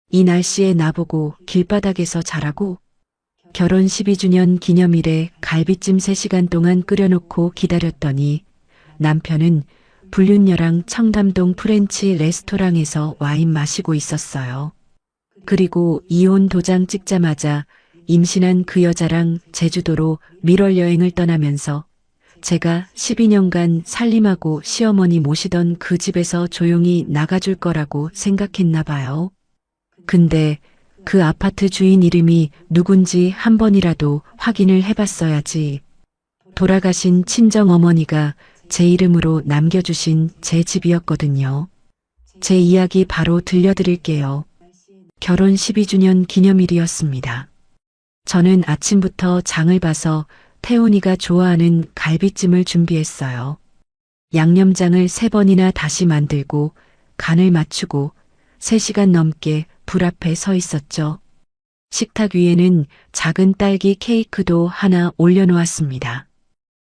이 날씨에 나보고 길바닥에서 자라고? 결혼 12주년 기념일에 갈비찜 3시간 동안 끓여놓고 기다렸더니 남편은 불륜녀랑 청담동 프렌치 레스토랑에서 와인 마시고 있었어요. 그리고 이혼 도장 찍자마자 임신한 그 여자랑 제주도로 밀월 여행을 떠나면서 제가 12년간 살림하고 시어머니 모시던 그 집에서 조용히 나가줄 거라고 생각했나 봐요. 근데 그 아파트 주인 이름이 누군지 한 번이라도 확인을 해봤어야지. 돌아가신 친정어머니가 제 이름으로 남겨주신 제 집이었거든요. 제 이야기 바로 들려드릴게요. 결혼 12주년 기념일이었습니다. 저는 아침부터 장을 봐서 태훈이가 좋아하는 갈비찜을 준비했어요. 양념장을 3번이나 다시 만들고 간을 맞추고 3시간 넘게 불 앞에 서 있었죠. 식탁 위에는 작은 딸기 케이크도 하나 올려놓았습니다.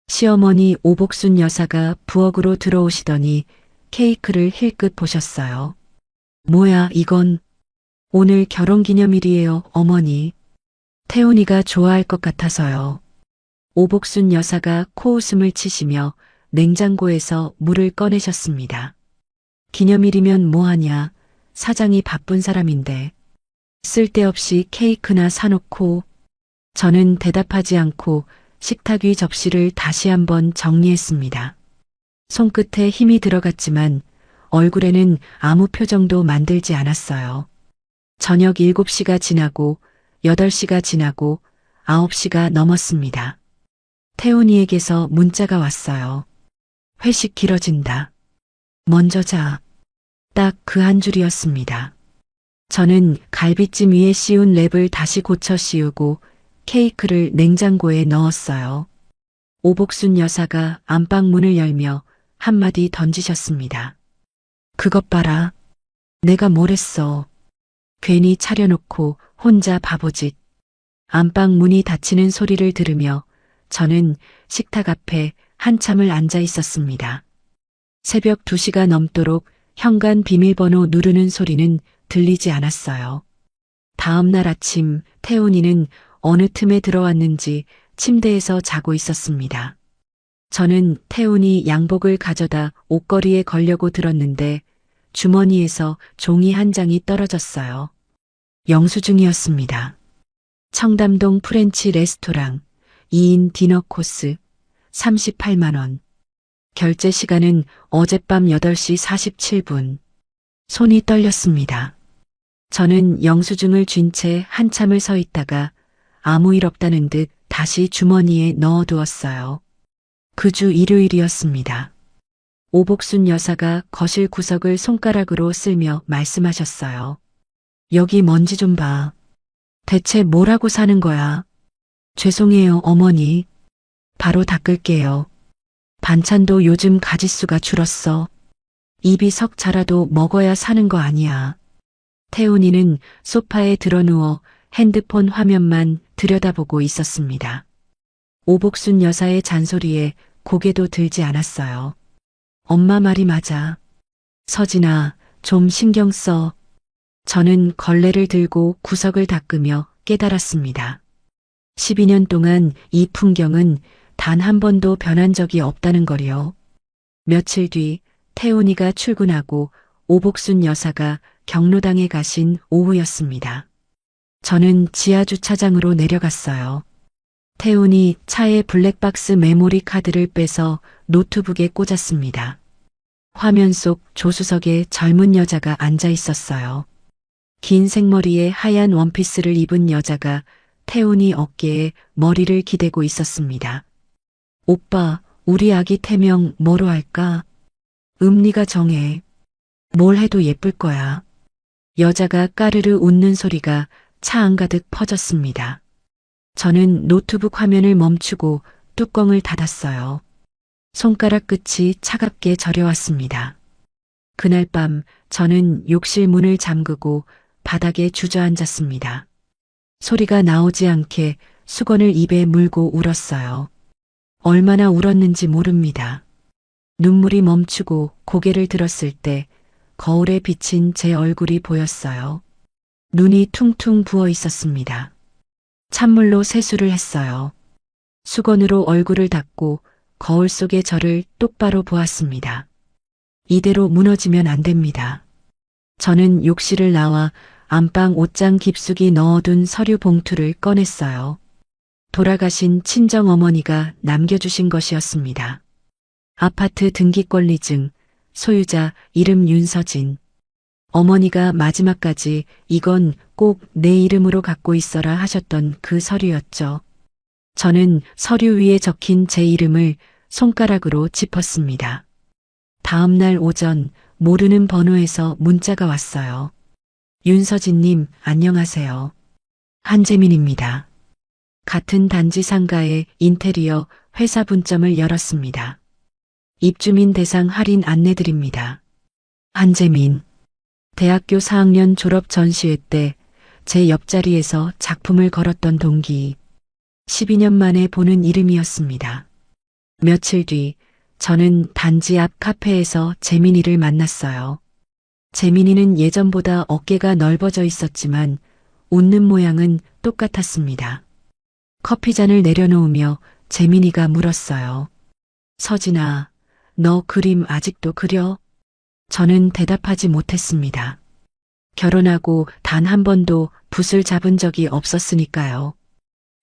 시어머니 오복순 여사가 부엌으로 들어오시더니 케이크를 힐끗 보셨어요. 뭐야 이건? 오늘 결혼기념일이에요, 어머니. 태훈이가 좋아할 것 같아서요. 오복순 여사가 코웃음을 치시며 냉장고에서 물을 꺼내셨습니다. 기념일이면 뭐하냐? 사장이 바쁜 사람인데. 쓸데없이 케이크나 사놓고. 저는 대답하지 않고 식탁 위 접시를 다시 한번 정리했습니다. 손끝에 힘이 들어갔지만 얼굴에는 아무 표정도 만들지 않았어요. 저녁 7시가 지나고 8시가 지나고 9시가 넘었습니다. 태훈이에게서 문자가 왔어요. 회식 길어진다. 먼저 자. 딱 그 한 줄이었습니다. 저는 갈비찜 위에 씌운 랩을 다시 고쳐 씌우고 케이크를 냉장고에 넣었어요. 오복순 여사가 안방 문을 열며 한마디 던지셨습니다. 그것 봐라. 내가 뭘 했어. 괜히 차려놓고 혼자 바보짓. 안방 문이 닫히는 소리를 들으며 저는 식탁 앞에 한참을 앉아 있었습니다. 새벽 2시가 넘도록 현관 비밀번호 누르는 소리는 들리지 않았어요. 다음 날 아침 태훈이는 어느 틈에 들어왔는지 침대에서 자고 있었습니다. 저는 태훈이 양복을 가져다 옷걸이에 걸려고 들었는데 주머니에서 종이 한 장이 떨어졌어요. 영수증이었습니다. 청담동 프렌치 레스토랑 2인 디너 코스 38만 원. 결제 시간은 어젯밤 8시 47분. 손이 떨렸습니다. 저는 영수증을 쥔 채 한참을 서 있다가 아무 일 없다는 듯 다시 주머니에 넣어두었어요. 그 주 일요일이었습니다. 오복순 여사가 거실 구석을 손가락으로 쓸며 말씀하셨어요. 여기 먼지 좀 봐. 대체 뭐라고 사는 거야? 죄송해요, 어머니. 바로 닦을게요. 반찬도 요즘 가짓수가 줄었어. 입이 석 자라도 먹어야 사는 거 아니야. 태훈이는 소파에 드러누워 핸드폰 화면만 들여다보고 있었습니다. 오복순 여사의 잔소리에 고개도 들지 않았어요. 엄마 말이 맞아. 서진아, 좀 신경 써. 저는 걸레를 들고 구석을 닦으며 깨달았습니다. 12년 동안 이 풍경은 단 한 번도 변한 적이 없다는 거리요. 며칠 뒤 태훈이가 출근하고 오복순 여사가 경로당에 가신 오후였습니다. 저는 지하 주차장으로 내려갔어요. 태훈이 차에 블랙박스 메모리 카드를 빼서 노트북에 꽂았습니다. 화면 속 조수석에 젊은 여자가 앉아 있었어요. 긴 생머리에 하얀 원피스를 입은 여자가 태훈이 어깨에 머리를 기대고 있었습니다. 오빠, 우리 아기 태명 뭐로 할까? 네가 정해. 뭘 해도 예쁠 거야. 여자가 까르르 웃는 소리가 차 안가득 퍼졌습니다. 저는 노트북 화면을 멈추고 뚜껑을 닫았어요. 손가락 끝이 차갑게 저려왔습니다. 그날 밤 저는 욕실 문을 잠그고 바닥에 주저앉았습니다. 소리가 나오지 않게 수건을 입에 물고 울었어요. 얼마나 울었는지 모릅니다. 눈물이 멈추고 고개를 들었을 때 거울에 비친 제 얼굴이 보였어요. 눈이 퉁퉁 부어 있었습니다. 찬물로 세수를 했어요. 수건으로 얼굴을 닦고 거울 속의 저를 똑바로 보았습니다. 이대로 무너지면 안 됩니다. 저는 욕실을 나와 안방 옷장 깊숙이 넣어둔 서류 봉투를 꺼냈어요. 돌아가신 친정어머니가 남겨주신 것이었습니다. 아파트 등기권리증, 소유자 이름 윤서진. 어머니가 마지막까지 이건 꼭 내 이름으로 갖고 있어라 하셨던 그 서류였죠. 저는 서류 위에 적힌 제 이름을 손가락으로 짚었습니다. 다음 날 오전 모르는 번호에서 문자가 왔어요. 윤서진님, 안녕하세요. 한재민입니다. 같은 단지 상가의 인테리어 회사 분점을 열었습니다. 입주민 대상 할인 안내드립니다. 한재민. 대학교 4학년 졸업 전시회 때 제 옆자리에서 작품을 걸었던 동기. 12년 만에 보는 이름이었습니다. 며칠 뒤 저는 단지 앞 카페에서 재민이를 만났어요. 재민이는 예전보다 어깨가 넓어져 있었지만 웃는 모양은 똑같았습니다. 커피잔을 내려놓으며 재민이가 물었어요. 서진아, 너 그림 아직도 그려? 저는 대답하지 못했습니다. 결혼하고 단 한 번도 붓을 잡은 적이 없었으니까요.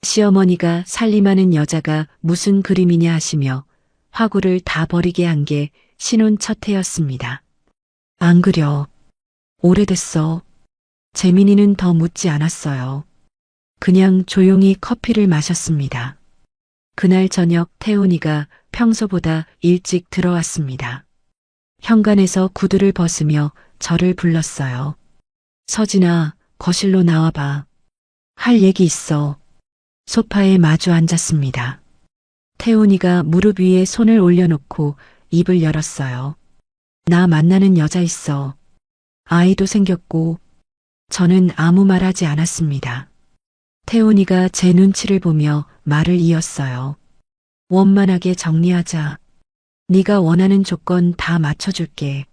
시어머니가 살림하는 여자가 무슨 그림이냐 하시며 화구를 다 버리게 한 게 신혼 첫 해였습니다. 안 그려. 오래됐어. 재민이는 더 묻지 않았어요. 그냥 조용히 커피를 마셨습니다. 그날 저녁 태훈이가 평소보다 일찍 들어왔습니다. 현관에서 구두를 벗으며 저를 불렀어요. 서진아, 거실로 나와봐. 할 얘기 있어. 소파에 마주 앉았습니다. 태훈이가 무릎 위에 손을 올려놓고 입을 열었어요. 나 만나는 여자 있어. 아이도 생겼고. 저는 아무 말 하지 않았습니다. 태훈이가 제 눈치를 보며 말을 이었어요. 원만하게 정리하자. 네가 원하는 조건 다 맞춰줄게.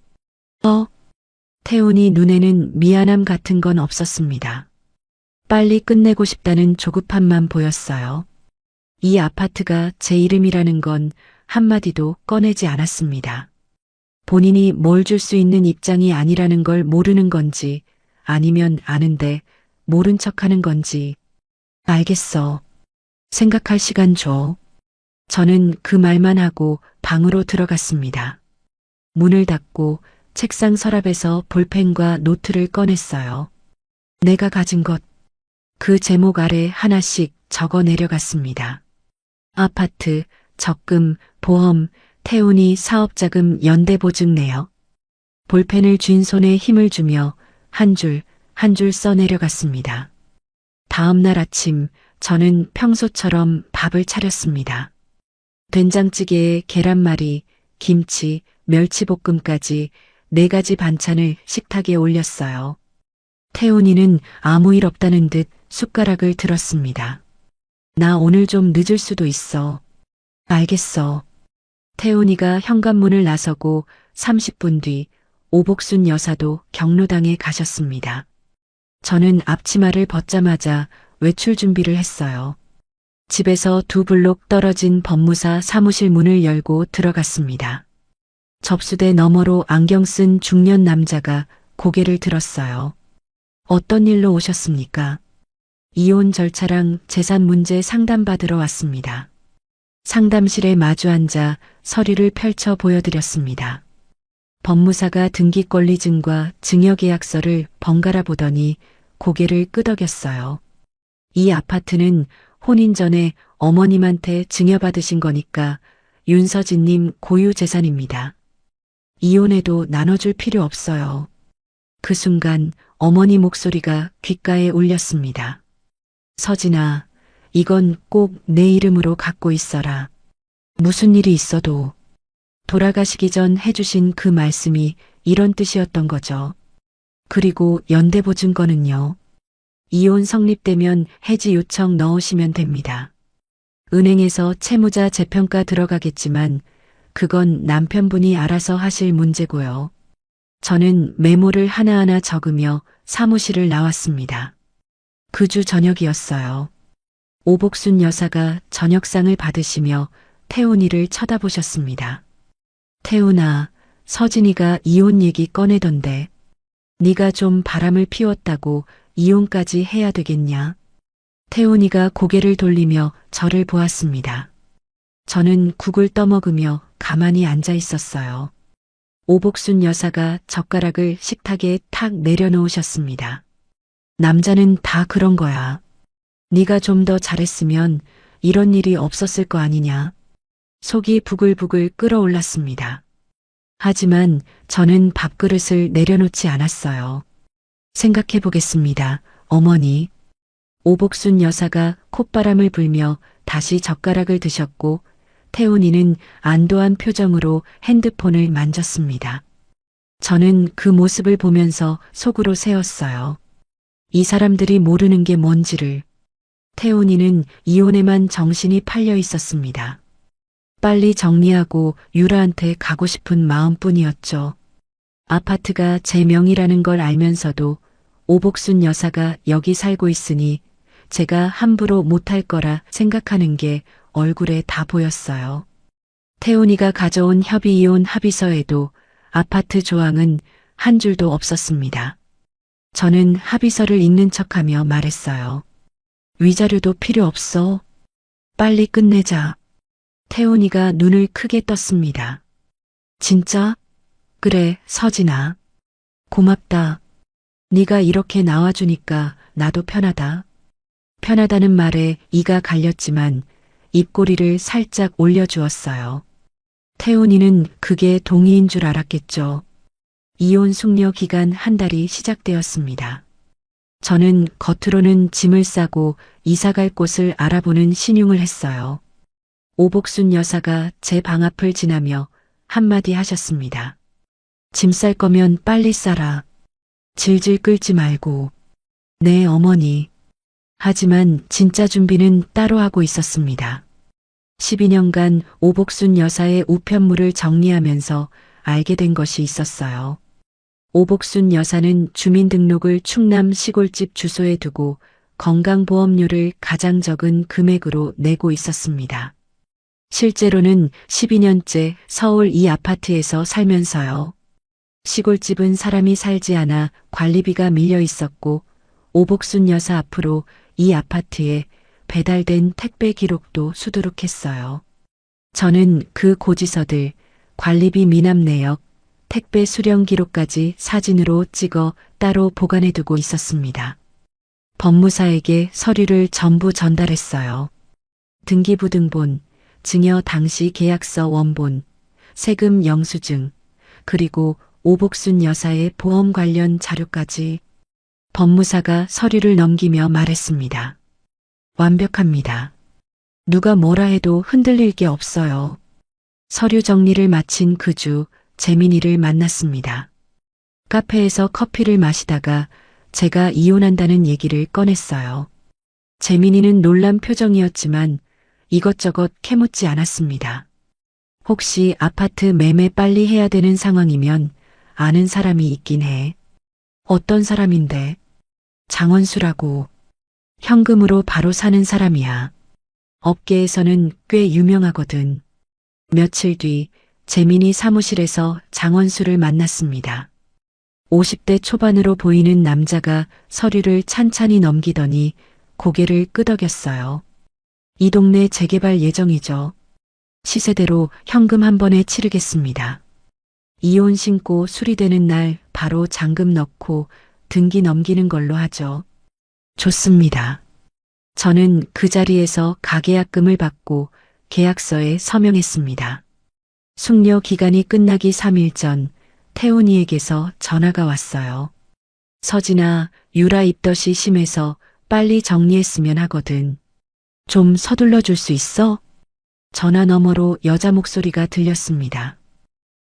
태훈이 눈에는 미안함 같은 건 없었습니다. 빨리 끝내고 싶다는 조급함만 보였어요. 이 아파트가 제 이름이라는 건 한마디도 꺼내지 않았습니다. 본인이 뭘 줄 수 있는 입장이 아니라는 걸 모르는 건지 아니면 아는데 모른 척하는 건지. 알겠어. 생각할 시간 줘. 저는 그 말만 하고 방으로 들어갔습니다. 문을 닫고 책상 서랍에서 볼펜과 노트를 꺼냈어요. 내가 가진 것, 그 제목 아래 하나씩 적어 내려갔습니다. 아파트, 적금, 보험, 태훈이 사업자금 연대보증 내역. 볼펜을 쥔 손에 힘을 주며 한 줄 한 줄 써내려갔습니다. 다음 날 아침 저는 평소처럼 밥을 차렸습니다. 된장찌개에 계란말이, 김치, 멸치볶음까지 4가지 반찬을 식탁에 올렸어요. 태훈이는 아무 일 없다는 듯 숟가락을 들었습니다. 나 오늘 좀 늦을 수도 있어. 알겠어. 태훈이가 현관문을 나서고 30분 뒤 오복순 여사도 경로당에 가셨습니다. 저는 앞치마를 벗자마자 외출 준비를 했어요. 집에서 2블록 떨어진 법무사 사무실 문을 열고 들어갔습니다. 접수대 너머로 안경 쓴 중년 남자가 고개를 들었어요. 어떤 일로 오셨습니까? 이혼 절차랑 재산 문제 상담받으러 왔습니다. 상담실에 마주 앉아 서류를 펼쳐 보여드렸습니다. 법무사가 등기권리증과 증여계약서를 번갈아 보더니 고개를 끄덕였어요. 이 아파트는 혼인 전에 어머님한테 증여받으신 거니까 윤서진님 고유 재산입니다. 이혼해도 나눠줄 필요 없어요. 그 순간 어머니 목소리가 귓가에 울렸습니다. 서진아, 이건 꼭 내 이름으로 갖고 있어라. 무슨 일이 있어도. 돌아가시기 전 해주신 그 말씀이 이런 뜻이었던 거죠. 그리고 연대보증권은요. 이혼 성립되면 해지 요청 넣으시면 됩니다. 은행에서 채무자 재평가 들어가겠지만 그건 남편분이 알아서 하실 문제고요. 저는 메모를 하나하나 적으며 사무실을 나왔습니다. 그 주 저녁이었어요. 오복순 여사가 저녁상을 받으시며 태훈이를 쳐다보셨습니다. 태훈아, 서진이가 이혼 얘기 꺼내던데 네가 좀 바람을 피웠다고 이혼까지 해야 되겠냐? 태훈이가 고개를 돌리며 저를 보았습니다. 저는 국을 떠먹으며 가만히 앉아 있었어요. 오복순 여사가 젓가락을 식탁에 탁 내려놓으셨습니다. 남자는 다 그런 거야. 네가 좀 더 잘했으면 이런 일이 없었을 거 아니냐. 속이 부글부글 끓어올랐습니다. 하지만 저는 밥그릇을 내려놓지 않았어요. 생각해 보겠습니다, 어머니. 오복순 여사가 콧바람을 불며 다시 젓가락을 드셨고 태훈이는 안도한 표정으로 핸드폰을 만졌습니다. 저는 그 모습을 보면서 속으로 세웠어요. 이 사람들이 모르는 게 뭔지를. 태훈이는 이혼에만 정신이 팔려 있었습니다. 빨리 정리하고 유라한테 가고 싶은 마음뿐이었죠. 아파트가 제 명의라는 걸 알면서도 오복순 여사가 여기 살고 있으니 제가 함부로 못할 거라 생각하는 게 얼굴에 다 보였어요. 태훈이가 가져온 협의이혼 합의서에도 아파트 조항은 한 줄도 없었습니다. 저는 합의서를 읽는 척하며 말했어요. 위자료도 필요 없어. 빨리 끝내자. 태훈이가 눈을 크게 떴습니다. 진짜? 그래, 서진아. 고맙다. 네가 이렇게 나와주니까 나도 편하다. 편하다는 말에 이가 갈렸지만 입꼬리를 살짝 올려주었어요. 태훈이는 그게 동의인 줄 알았겠죠. 이혼 숙려 기간 한 달이 시작되었습니다. 저는 겉으로는 짐을 싸고 이사갈 곳을 알아보는 신용을 했어요. 오복순 여사가 제 방 앞을 지나며 한마디 하셨습니다. 짐 쌀 거면 빨리 싸라. 질질 끌지 말고. 네, 어머니. 하지만 진짜 준비는 따로 하고 있었습니다. 12년간 오복순 여사의 우편물을 정리하면서 알게 된 것이 있었어요. 오복순 여사는 주민등록을 충남 시골집 주소에 두고 건강보험료를 가장 적은 금액으로 내고 있었습니다. 실제로는 12년째 서울 이 아파트에서 살면서요. 시골집은 사람이 살지 않아 관리비가 밀려 있었고 오복순 여사 앞으로 이 아파트에 배달된 택배 기록도 수두룩했어요. 저는 그 고지서들, 관리비 미납 내역, 택배 수령 기록까지 사진으로 찍어 따로 보관해 두고 있었습니다. 법무사에게 서류를 전부 전달했어요. 등기부등본, 증여 당시 계약서 원본, 세금 영수증, 그리고 오복순 여사의 보험 관련 자료까지. 법무사가 서류를 넘기며 말했습니다. 완벽합니다. 누가 뭐라 해도 흔들릴 게 없어요. 서류 정리를 마친 그 주 재민이를 만났습니다. 카페에서 커피를 마시다가 제가 이혼한다는 얘기를 꺼냈어요. 재민이는 놀란 표정이었지만 이것저것 캐묻지 않았습니다. 혹시 아파트 매매 빨리 해야 되는 상황이면 아는 사람이 있긴 해. 어떤 사람인데? 장원수라고. 현금으로 바로 사는 사람이야. 업계에서는 꽤 유명하거든. 며칠 뒤 재민이 사무실에서 장원수를 만났습니다. 50대 초반으로 보이는 남자가 서류를 찬찬히 넘기더니 고개를 끄덕였어요. 이 동네 재개발 예정이죠. 시세대로 현금 한 번에 치르겠습니다. 이혼 신고 수리되는 날 바로 잔금 넣고 등기 넘기는 걸로 하죠. 좋습니다. 저는 그 자리에서 가계약금을 받고 계약서에 서명했습니다. 숙려 기간이 끝나기 3일 전 태훈이에게서 전화가 왔어요. 서진아, 유라 입덧이 심해서 빨리 정리했으면 하거든. 좀 서둘러 줄 수 있어? 전화 너머로 여자 목소리가 들렸습니다.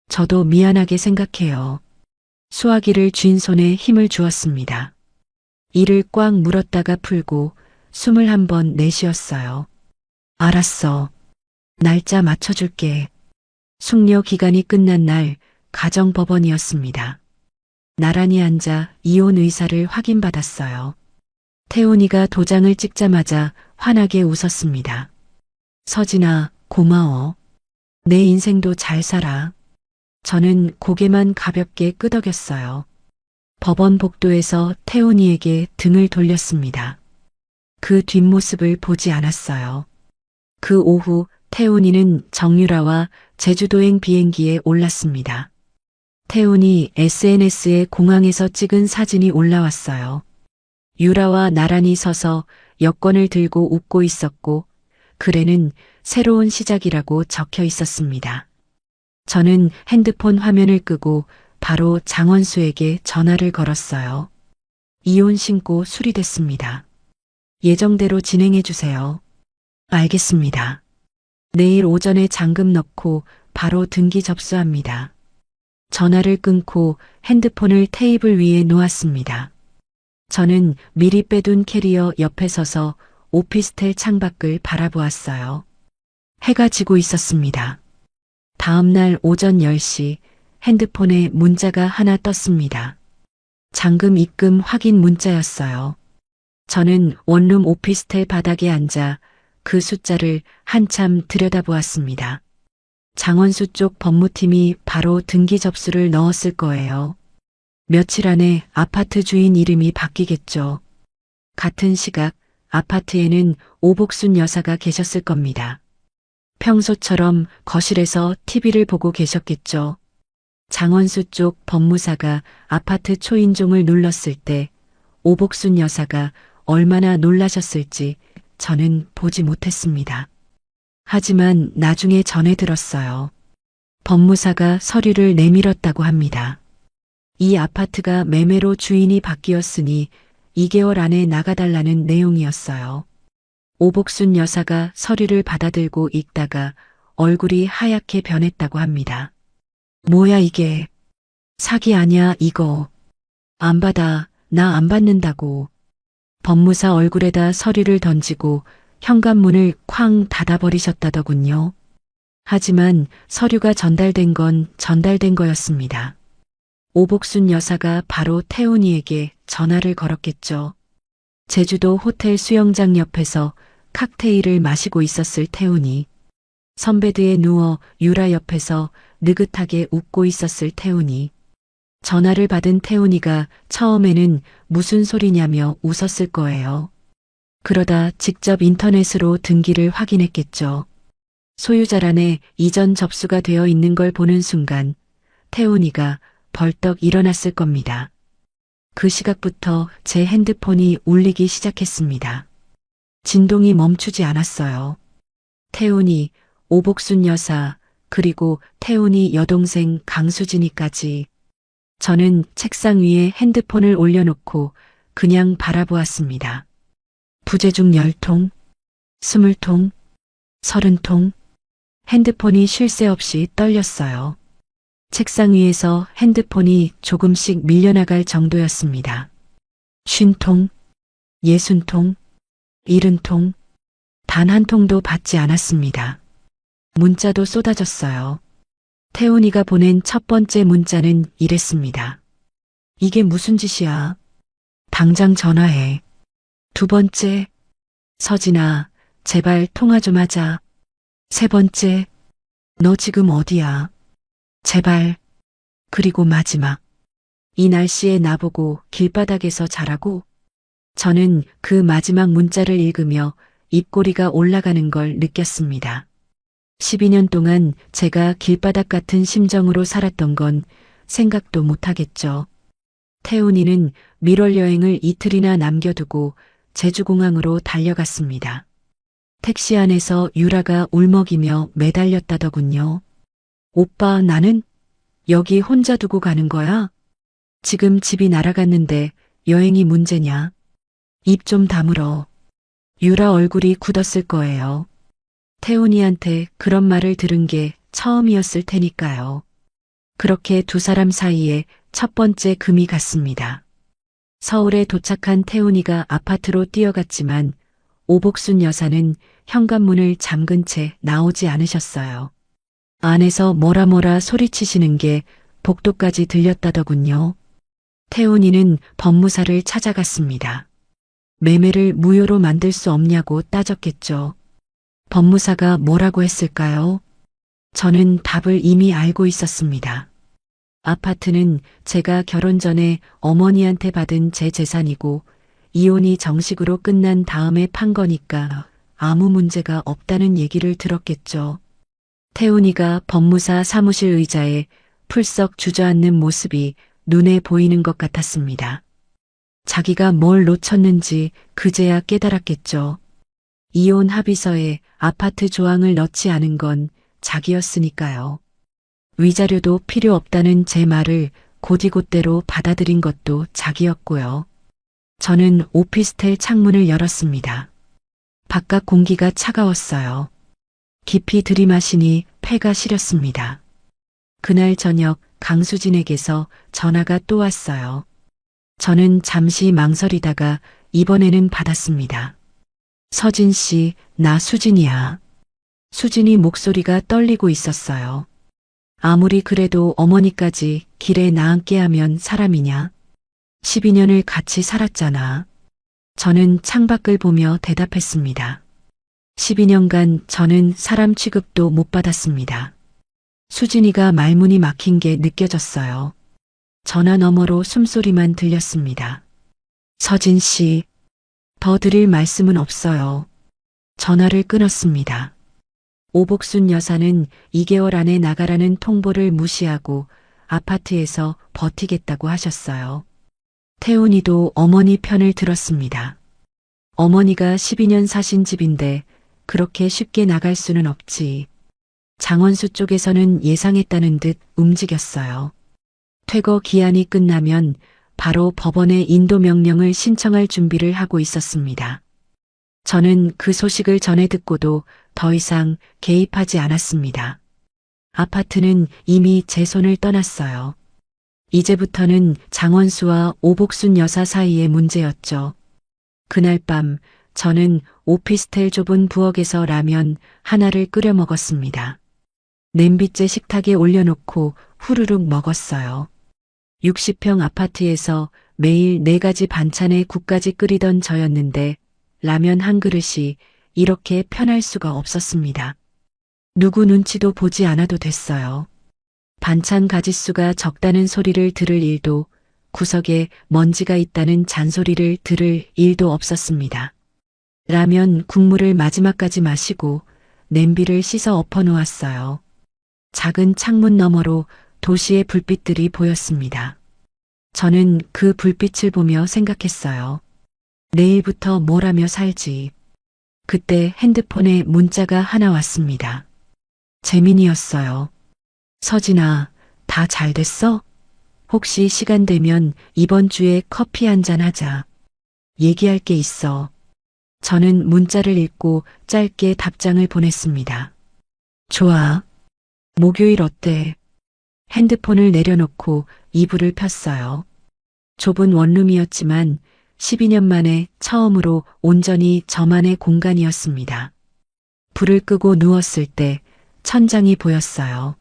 저도 미안하게 생각해요. 수화기를 쥔 손에 힘을 주었습니다. 이를 꽉 물었다가 풀고 숨을 한 번 내쉬었어요. 알았어. 날짜 맞춰줄게. 숙려 기간이 끝난 날 가정법원이었습니다. 나란히 앉아 이혼 의사를 확인받았어요. 태훈이가 도장을 찍자마자 환하게 웃었습니다. 서진아, 고마워. 내 인생도 잘 살아. 저는 고개만 가볍게 끄덕였어요. 법원 복도에서 태훈이에게 등을 돌렸습니다. 그 뒷모습을 보지 않았어요. 그 오후 태훈이는 정유라와 제주도행 비행기에 올랐습니다. 태훈이 SNS에 공항에서 찍은 사진이 올라왔어요. 유라와 나란히 서서 여권을 들고 웃고 있었고 글에는 새로운 시작이라고 적혀 있었습니다. 저는 핸드폰 화면을 끄고 바로 장원수에게 전화를 걸었어요. 이혼 신고 수리됐습니다. 예정대로 진행해 주세요. 알겠습니다. 내일 오전에 잔금 넣고 바로 등기 접수합니다. 전화를 끊고 핸드폰을 테이블 위에 놓았습니다. 저는 미리 빼둔 캐리어 옆에 서서 오피스텔 창밖을 바라보았어요. 해가 지고 있었습니다. 다음 날 오전 10시 핸드폰에 문자가 하나 떴습니다. 잔금 입금 확인 문자였어요. 저는 원룸 오피스텔 바닥에 앉아 그 숫자를 한참 들여다보았습니다. 장원수 쪽 법무팀이 바로 등기 접수를 넣었을 거예요. 며칠 안에 아파트 주인 이름이 바뀌겠죠. 같은 시각 아파트에는 오복순 여사가 계셨을 겁니다. 평소처럼 거실에서 TV를 보고 계셨겠죠. 장원수 쪽 법무사가 아파트 초인종을 눌렀을 때 오복순 여사가 얼마나 놀라셨을지 저는 보지 못했습니다. 하지만 나중에 전해 들었어요. 법무사가 서류를 내밀었다고 합니다. 이 아파트가 매매로 주인이 바뀌었으니 2개월 안에 나가달라는 내용이었어요. 오복순 여사가 서류를 받아들고 읽다가 얼굴이 하얗게 변했다고 합니다. 뭐야 이게. 사기 아냐 이거. 안 받아. 나 안 받는다고. 법무사 얼굴에다 서류를 던지고 현관문을 쾅 닫아버리셨다더군요. 하지만 서류가 전달된 건 전달된 거였습니다. 오복순 여사가 바로 태훈이에게 전화를 걸었겠죠. 제주도 호텔 수영장 옆에서 칵테일을 마시고 있었을 태훈이, 선베드에 누워 유라 옆에서 느긋하게 웃고 있었을 태훈이, 전화를 받은 태훈이가 처음에는 무슨 소리냐며 웃었을 거예요. 그러다 직접 인터넷으로 등기를 확인했겠죠. 소유자란에 이전 접수가 되어 있는 걸 보는 순간 태훈이가 벌떡 일어났을 겁니다. 그 시각부터 제 핸드폰이 울리기 시작했습니다. 진동이 멈추지 않았어요. 태훈이, 오복순 여사, 그리고 태훈이 여동생 강수진이까지. 저는 책상 위에 핸드폰을 올려놓고 그냥 바라보았습니다. 부재중 10통, 20통, 30통. 핸드폰이 쉴 새 없이 떨렸어요. 책상 위에서 핸드폰이 조금씩 밀려나갈 정도였습니다. 50통, 60통, 70통, 단 한 통도 받지 않았습니다. 문자도 쏟아졌어요. 태훈이가 보낸 첫 번째 문자는 이랬습니다. 이게 무슨 짓이야? 당장 전화해. 두 번째, 서진아, 제발 통화 좀 하자. 세 번째, 너 지금 어디야? 제발. 그리고 마지막, 이 날씨에 나보고 길바닥에서 자라고? 저는 그 마지막 문자를 읽으며 입꼬리가 올라가는 걸 느꼈습니다. 12년 동안 제가 길바닥 같은 심정으로 살았던 건 생각도 못하겠죠. 태훈이는 밀월 여행을 이틀이나 남겨두고 제주공항으로 달려갔습니다. 택시 안에서 유라가 울먹이며 매달렸다더군요. 오빠, 나는 여기 혼자 두고 가는 거야? 지금 집이 날아갔는데 여행이 문제냐? 입 좀 다물어. 유라 얼굴이 굳었을 거예요. 태훈이한테 그런 말을 들은 게 처음이었을 테니까요. 그렇게 두 사람 사이에 첫 번째 금이 갔습니다. 서울에 도착한 태훈이가 아파트로 뛰어갔지만 오복순 여사는 현관문을 잠근 채 나오지 않으셨어요. 안에서 뭐라 소리치시는 게 복도까지 들렸다더군요. 태훈이는 법무사를 찾아갔습니다. 매매를 무효로 만들 수 없냐고 따졌겠죠. 법무사가 뭐라고 했을까요? 저는 답을 이미 알고 있었습니다. 아파트는 제가 결혼 전에 어머니한테 받은 제 재산이고 이혼이 정식으로 끝난 다음에 판 거니까 아무 문제가 없다는 얘기를 들었겠죠. 태훈이가 법무사 사무실 의자에 풀썩 주저앉는 모습이 눈에 보이는 것 같았습니다. 자기가 뭘 놓쳤는지 그제야 깨달았겠죠. 이혼 합의서에 아파트 조항을 넣지 않은 건 자기였으니까요. 위자료도 필요 없다는 제 말을 곧이곧대로 받아들인 것도 자기였고요. 저는 오피스텔 창문을 열었습니다. 바깥 공기가 차가웠어요. 깊이 들이마시니 폐가 시렸습니다. 그날 저녁 강수진에게서 전화가 또 왔어요. 저는 잠시 망설이다가 이번에는 받았습니다. 서진 씨, 나 수진이야. 수진이 목소리가 떨리고 있었어요. 아무리 그래도 어머니까지 길에 나앉게 하면 사람이냐? 12년을 같이 살았잖아. 저는 창밖을 보며 대답했습니다. 12년간 저는 사람 취급도 못 받았습니다. 수진이가 말문이 막힌 게 느껴졌어요. 전화 너머로 숨소리만 들렸습니다. 서진 씨, 더 드릴 말씀은 없어요. 전화를 끊었습니다. 오복순 여사는 2개월 안에 나가라는 통보를 무시하고 아파트에서 버티겠다고 하셨어요. 태훈이도 어머니 편을 들었습니다. 어머니가 12년 사신 집인데 그렇게 쉽게 나갈 수는 없지. 장원수 쪽에서는 예상했다는 듯 움직였어요. 퇴거 기한이 끝나면 바로 법원에 인도 명령을 신청할 준비를 하고 있었습니다. 저는 그 소식을 전해 듣고도 더 이상 개입하지 않았습니다. 아파트는 이미 제 손을 떠났어요. 이제부터는 장원수와 오복순 여사 사이의 문제였죠. 그날 밤 저는 오피스텔 좁은 부엌에서 라면 하나를 끓여 먹었습니다. 냄비째 식탁에 올려놓고 후루룩 먹었어요. 60평 아파트에서 매일 4가지 반찬에 국까지 끓이던 저였는데 라면 한 그릇이 이렇게 편할 수가 없었습니다. 누구 눈치도 보지 않아도 됐어요. 반찬 가짓수가 적다는 소리를 들을 일도 구석에 먼지가 있다는 잔소리를 들을 일도 없었습니다. 라면 국물을 마지막까지 마시고 냄비를 씻어 엎어 놓았어요. 작은 창문 너머로 도시의 불빛들이 보였습니다. 저는 그 불빛을 보며 생각했어요. 내일부터 뭘 하며 살지. 그때 핸드폰에 문자가 하나 왔습니다. 재민이었어요. 서진아, 다 잘 됐어? 혹시 시간 되면 이번 주에 커피 한잔 하자. 얘기할 게 있어. 저는 문자를 읽고 짧게 답장을 보냈습니다. 좋아. 목요일 어때? 핸드폰을 내려놓고 이불을 폈어요. 좁은 원룸이었지만 12년 만에 처음으로 온전히 저만의 공간이었습니다. 불을 끄고 누웠을 때 천장이 보였어요.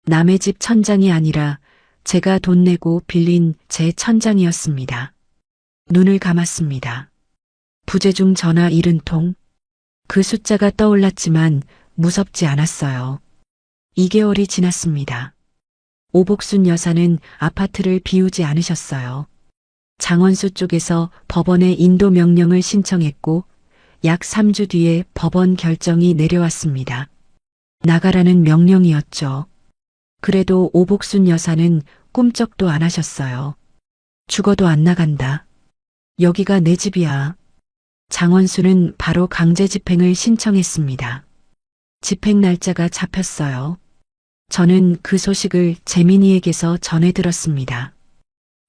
남의 집 천장이 아니라 제가 돈 내고 빌린 제 천장이었습니다. 눈을 감았습니다. 부재중 전화 70통. 그 숫자가 떠올랐지만 무섭지 않았어요. 2개월이 지났습니다. 오복순 여사는 아파트를 비우지 않으셨어요. 장원수 쪽에서 법원에 인도 명령을 신청했고 약 3주 뒤에 법원 결정이 내려왔습니다. 나가라는 명령이었죠. 그래도 오복순 여사는 꿈쩍도 안 하셨어요. 죽어도 안 나간다. 여기가 내 집이야. 장원수는 바로 강제 집행을 신청했습니다. 집행 날짜가 잡혔어요. 저는 그 소식을 재민이에게서 전해 들었습니다.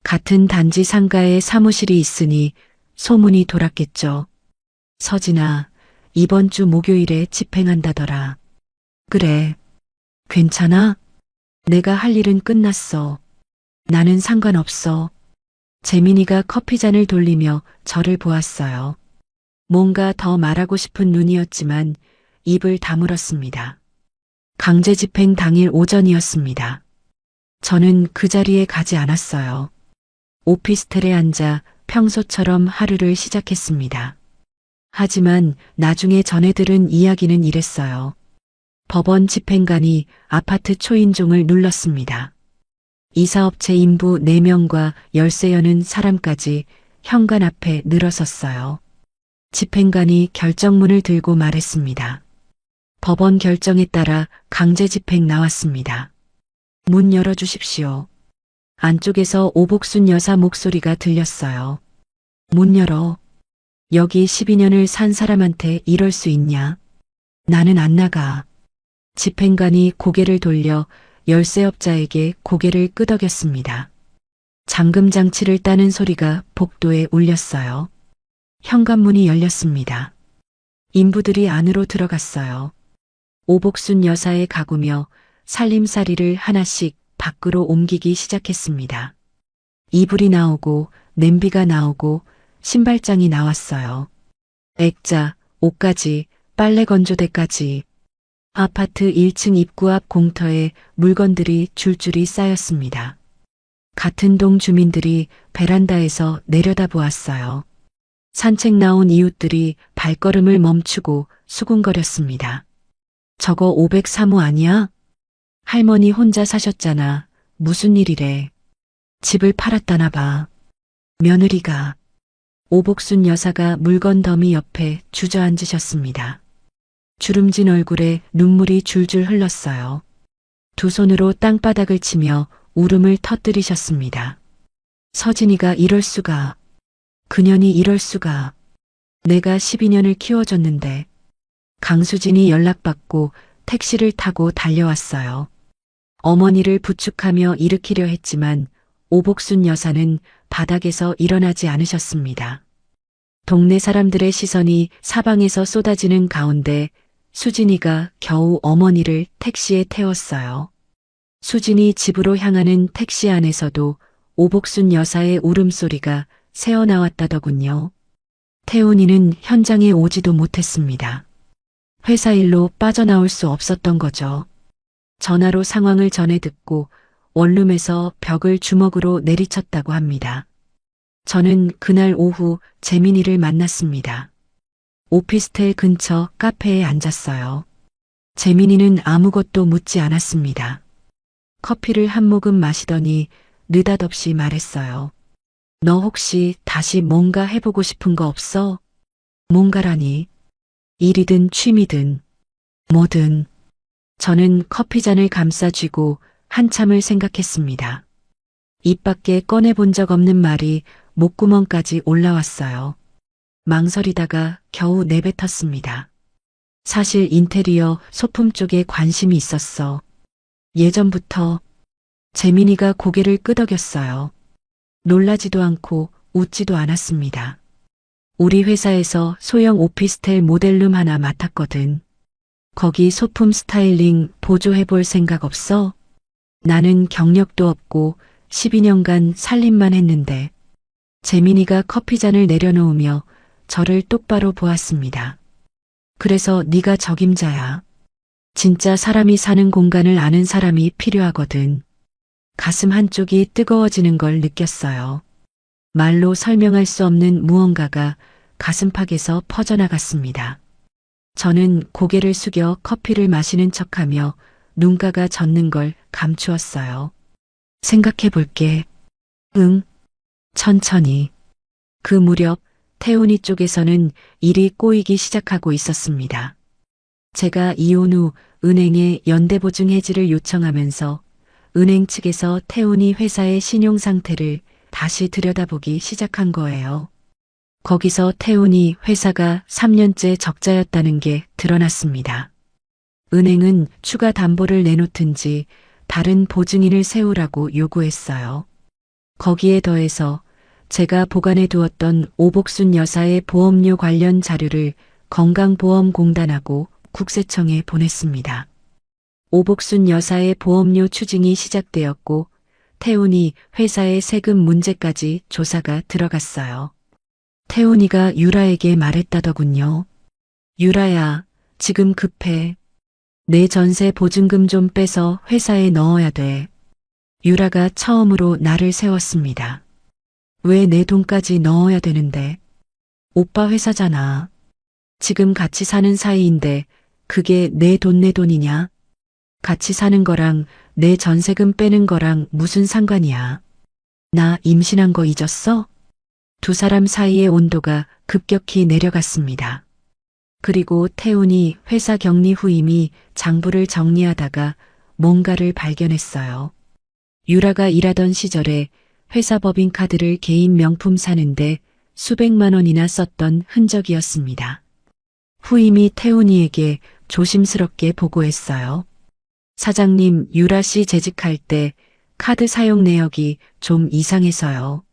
같은 단지 상가에 사무실이 있으니 소문이 돌았겠죠. 서진아, 이번 주 목요일에 집행한다더라. 그래. 괜찮아? 내가 할 일은 끝났어. 나는 상관없어. 재민이가 커피잔을 돌리며 저를 보았어요. 뭔가 더 말하고 싶은 눈이었지만 입을 다물었습니다. 강제 집행 당일 오전이었습니다. 저는 그 자리에 가지 않았어요. 오피스텔에 앉아 평소처럼 하루를 시작했습니다. 하지만 나중에 전해 들은 이야기는 이랬어요. 법원 집행관이 아파트 초인종을 눌렀습니다. 이사업체 인부 4명과 열쇠 여는 사람까지 현관 앞에 늘어섰어요. 집행관이 결정문을 들고 말했습니다. 법원 결정에 따라 강제 집행 나왔습니다. 문 열어주십시오. 안쪽에서 오복순 여사 목소리가 들렸어요. 문 열어. 여기 12년을 산 사람한테 이럴 수 있냐? 나는 안 나가. 집행관이 고개를 돌려 열쇠업자에게 고개를 끄덕였습니다. 잠금 장치를 따는 소리가 복도에 울렸어요. 현관문이 열렸습니다. 인부들이 안으로 들어갔어요. 오복순 여사의 가구며 살림살이를 하나씩 밖으로 옮기기 시작했습니다. 이불이 나오고 냄비가 나오고 신발장이 나왔어요. 액자, 옷까지, 빨래 건조대까지. 아파트 1층 입구 앞 공터에 물건들이 줄줄이 쌓였습니다. 같은 동 주민들이 베란다에서 내려다보았어요. 산책 나온 이웃들이 발걸음을 멈추고 수군거렸습니다. 저거 503호 아니야? 할머니 혼자 사셨잖아. 무슨 일이래? 집을 팔았다나 봐. 며느리가. 오복순 여사가 물건 더미 옆에 주저앉으셨습니다. 주름진 얼굴에 눈물이 줄줄 흘렀어요. 두 손으로 땅바닥을 치며 울음을 터뜨리셨습니다. 서진이가 이럴 수가. 그년이 이럴 수가. 내가 12년을 키워줬는데. 강수진이 연락받고 택시를 타고 달려왔어요. 어머니를 부축하며 일으키려 했지만 오복순 여사는 바닥에서 일어나지 않으셨습니다. 동네 사람들의 시선이 사방에서 쏟아지는 가운데 수진이가 겨우 어머니를 택시에 태웠어요. 수진이 집으로 향하는 택시 안에서도 오복순 여사의 울음소리가 새어나왔다더군요. 태훈이는 현장에 오지도 못했습니다. 회사 일로 빠져나올 수 없었던 거죠. 전화로 상황을 전해 듣고 원룸에서 벽을 주먹으로 내리쳤다고 합니다. 저는 그날 오후 재민이를 만났습니다. 오피스텔 근처 카페에 앉았어요. 재민이는 아무것도 묻지 않았습니다. 커피를 한 모금 마시더니 느닷없이 말했어요. 너 혹시 다시 뭔가 해보고 싶은 거 없어? 뭔가라니. 일이든 취미든 뭐든. 저는 커피잔을 감싸쥐고 한참을 생각했습니다. 입 밖에 꺼내본 적 없는 말이 목구멍까지 올라왔어요. 망설이다가 겨우 내뱉었습니다. 사실 인테리어 소품 쪽에 관심이 있었어. 예전부터. 재민이가 고개를 끄덕였어요. 놀라지도 않고 웃지도 않았습니다. 우리 회사에서 소형 오피스텔 모델룸 하나 맡았거든. 거기 소품 스타일링 보조해볼 생각 없어? 나는 경력도 없고 12년간 살림만 했는데. 재민이가 커피잔을 내려놓으며 저를 똑바로 보았습니다. 그래서 네가 적임자야. 진짜 사람이 사는 공간을 아는 사람이 필요하거든. 가슴 한쪽이 뜨거워지는 걸 느꼈어요. 말로 설명할 수 없는 무언가가 가슴팍에서 퍼져나갔습니다. 저는 고개를 숙여 커피를 마시는 척하며 눈가가 젖는 걸 감추었어요. 생각해 볼게. 응. 천천히. 그 무렵 태훈이 쪽에서는 일이 꼬이기 시작하고 있었습니다. 제가 이혼 후 은행에 연대보증 해지를 요청하면서 은행 측에서 태훈이 회사의 신용 상태를 다시 들여다보기 시작한 거예요. 거기서 태훈이 회사가 3년째 적자였다는 게 드러났습니다. 은행은 추가 담보를 내놓든지 다른 보증인을 세우라고 요구했어요. 거기에 더해서 제가 보관해 두었던 오복순 여사의 보험료 관련 자료를 건강보험공단하고 국세청에 보냈습니다. 오복순 여사의 보험료 추징이 시작되었고 태훈이 회사의 세금 문제까지 조사가 들어갔어요. 태훈이가 유라에게 말했다더군요. 유라야, 지금 급해. 내 전세 보증금 좀 빼서 회사에 넣어야 돼. 유라가 처음으로 나를 세웠습니다. 왜 내 돈까지 넣어야 되는데? 오빠 회사잖아. 지금 같이 사는 사이인데 그게 내 돈이냐? 같이 사는 거랑 내 전세금 빼는 거랑 무슨 상관이야? 나 임신한 거 잊었어? 두 사람 사이의 온도가 급격히 내려갔습니다. 그리고 태훈이 회사 격리 후 이미 장부를 정리하다가 뭔가를 발견했어요. 유라가 일하던 시절에 회사 법인카드를 개인 명품 사는데 수백만 원이나 썼던 흔적이었습니다. 후임이 태훈이에게 조심스럽게 보고했어요. 사장님, 유라 씨 재직할 때 카드 사용 내역이 좀 이상해서요.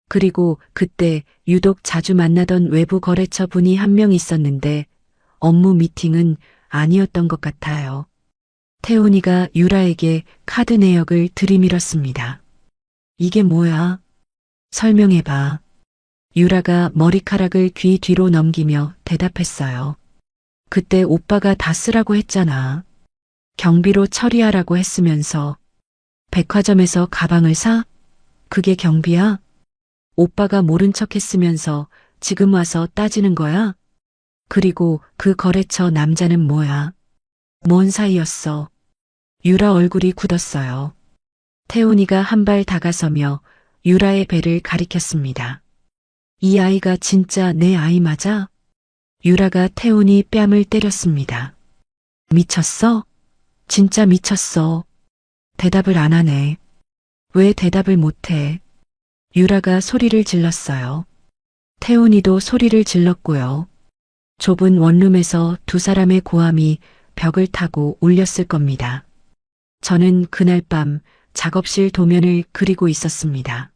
그리고 그때 유독 자주 만나던 외부 거래처 분이 한 명 있었는데 업무 미팅은 아니었던 것 같아요. 태훈이가 유라에게 카드 내역을 들이밀었습니다. 이게 뭐야? 설명해봐. 유라가 머리카락을 귀 뒤로 넘기며 대답했어요. 그때 오빠가 다 쓰라고 했잖아. 경비로 처리하라고 했으면서 백화점에서 가방을 사? 그게 경비야? 오빠가 모른 척 했으면서 지금 와서 따지는 거야? 그리고 그 거래처 남자는 뭐야? 뭔 사이였어? 유라 얼굴이 굳었어요. 태훈이가 한 발 다가서며 유라의 배를 가리켰습니다. 이 아이가 진짜 내 아이 맞아? 유라가 태훈이 뺨을 때렸습니다. 미쳤어? 진짜 미쳤어. 대답을 안 하네. 왜 대답을 못해? 유라가 소리를 질렀어요. 태훈이도 소리를 질렀고요. 좁은 원룸에서 두 사람의 고함이 벽을 타고 울렸을 겁니다. 저는 그날 밤 작업실 도면을 그리고 있었습니다.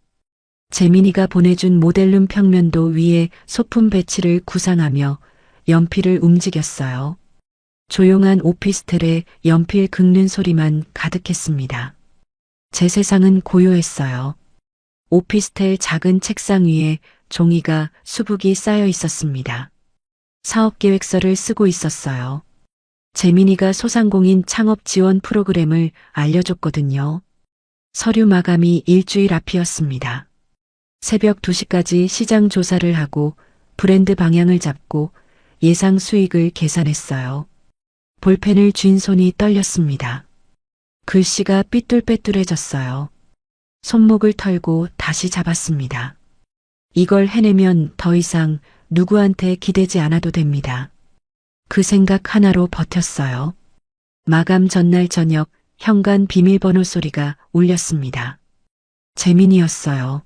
재민이가 보내준 모델룸 평면도 위에 소품 배치를 구상하며 연필을 움직였어요. 조용한 오피스텔에 연필 긁는 소리만 가득했습니다. 제 세상은 고요했어요. 오피스텔 작은 책상 위에 종이가 수북이 쌓여 있었습니다. 사업계획서를 쓰고 있었어요. 재민이가 소상공인 창업 지원 프로그램을 알려줬거든요. 서류 마감이 일주일 앞이었습니다. 새벽 2시까지 시장 조사를 하고 브랜드 방향을 잡고 예상 수익을 계산했어요. 볼펜을 쥔 손이 떨렸습니다. 글씨가 삐뚤빼뚤해졌어요. 손목을 털고 다시 잡았습니다. 이걸 해내면 더 이상 누구한테 기대지 않아도 됩니다. 그 생각 하나로 버텼어요. 마감 전날 저녁 현관 비밀번호 소리가 울렸습니다. 재민이었어요.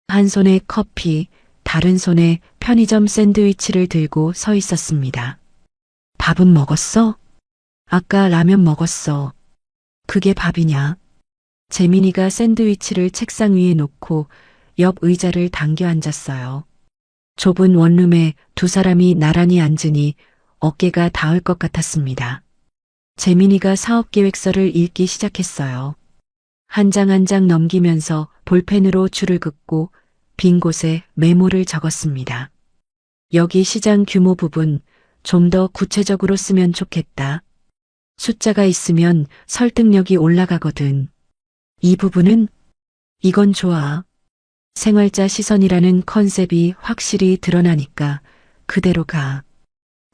한 손에 커피, 다른 손에 편의점 샌드위치를 들고 서 있었습니다. 밥은 먹었어? 아까 라면 먹었어. 그게 밥이냐? 재민이가 샌드위치를 책상 위에 놓고 옆 의자를 당겨 앉았어요. 좁은 원룸에 두 사람이 나란히 앉으니 어깨가 닿을 것 같았습니다. 재민이가 사업계획서를 읽기 시작했어요. 한 장 한 장 넘기면서 볼펜으로 줄을 긋고 빈 곳에 메모를 적었습니다. 여기 시장 규모 부분 좀 더 구체적으로 쓰면 좋겠다. 숫자가 있으면 설득력이 올라가거든. 이 부분은? 이건 좋아. 생활자 시선이라는 컨셉이 확실히 드러나니까 그대로 가.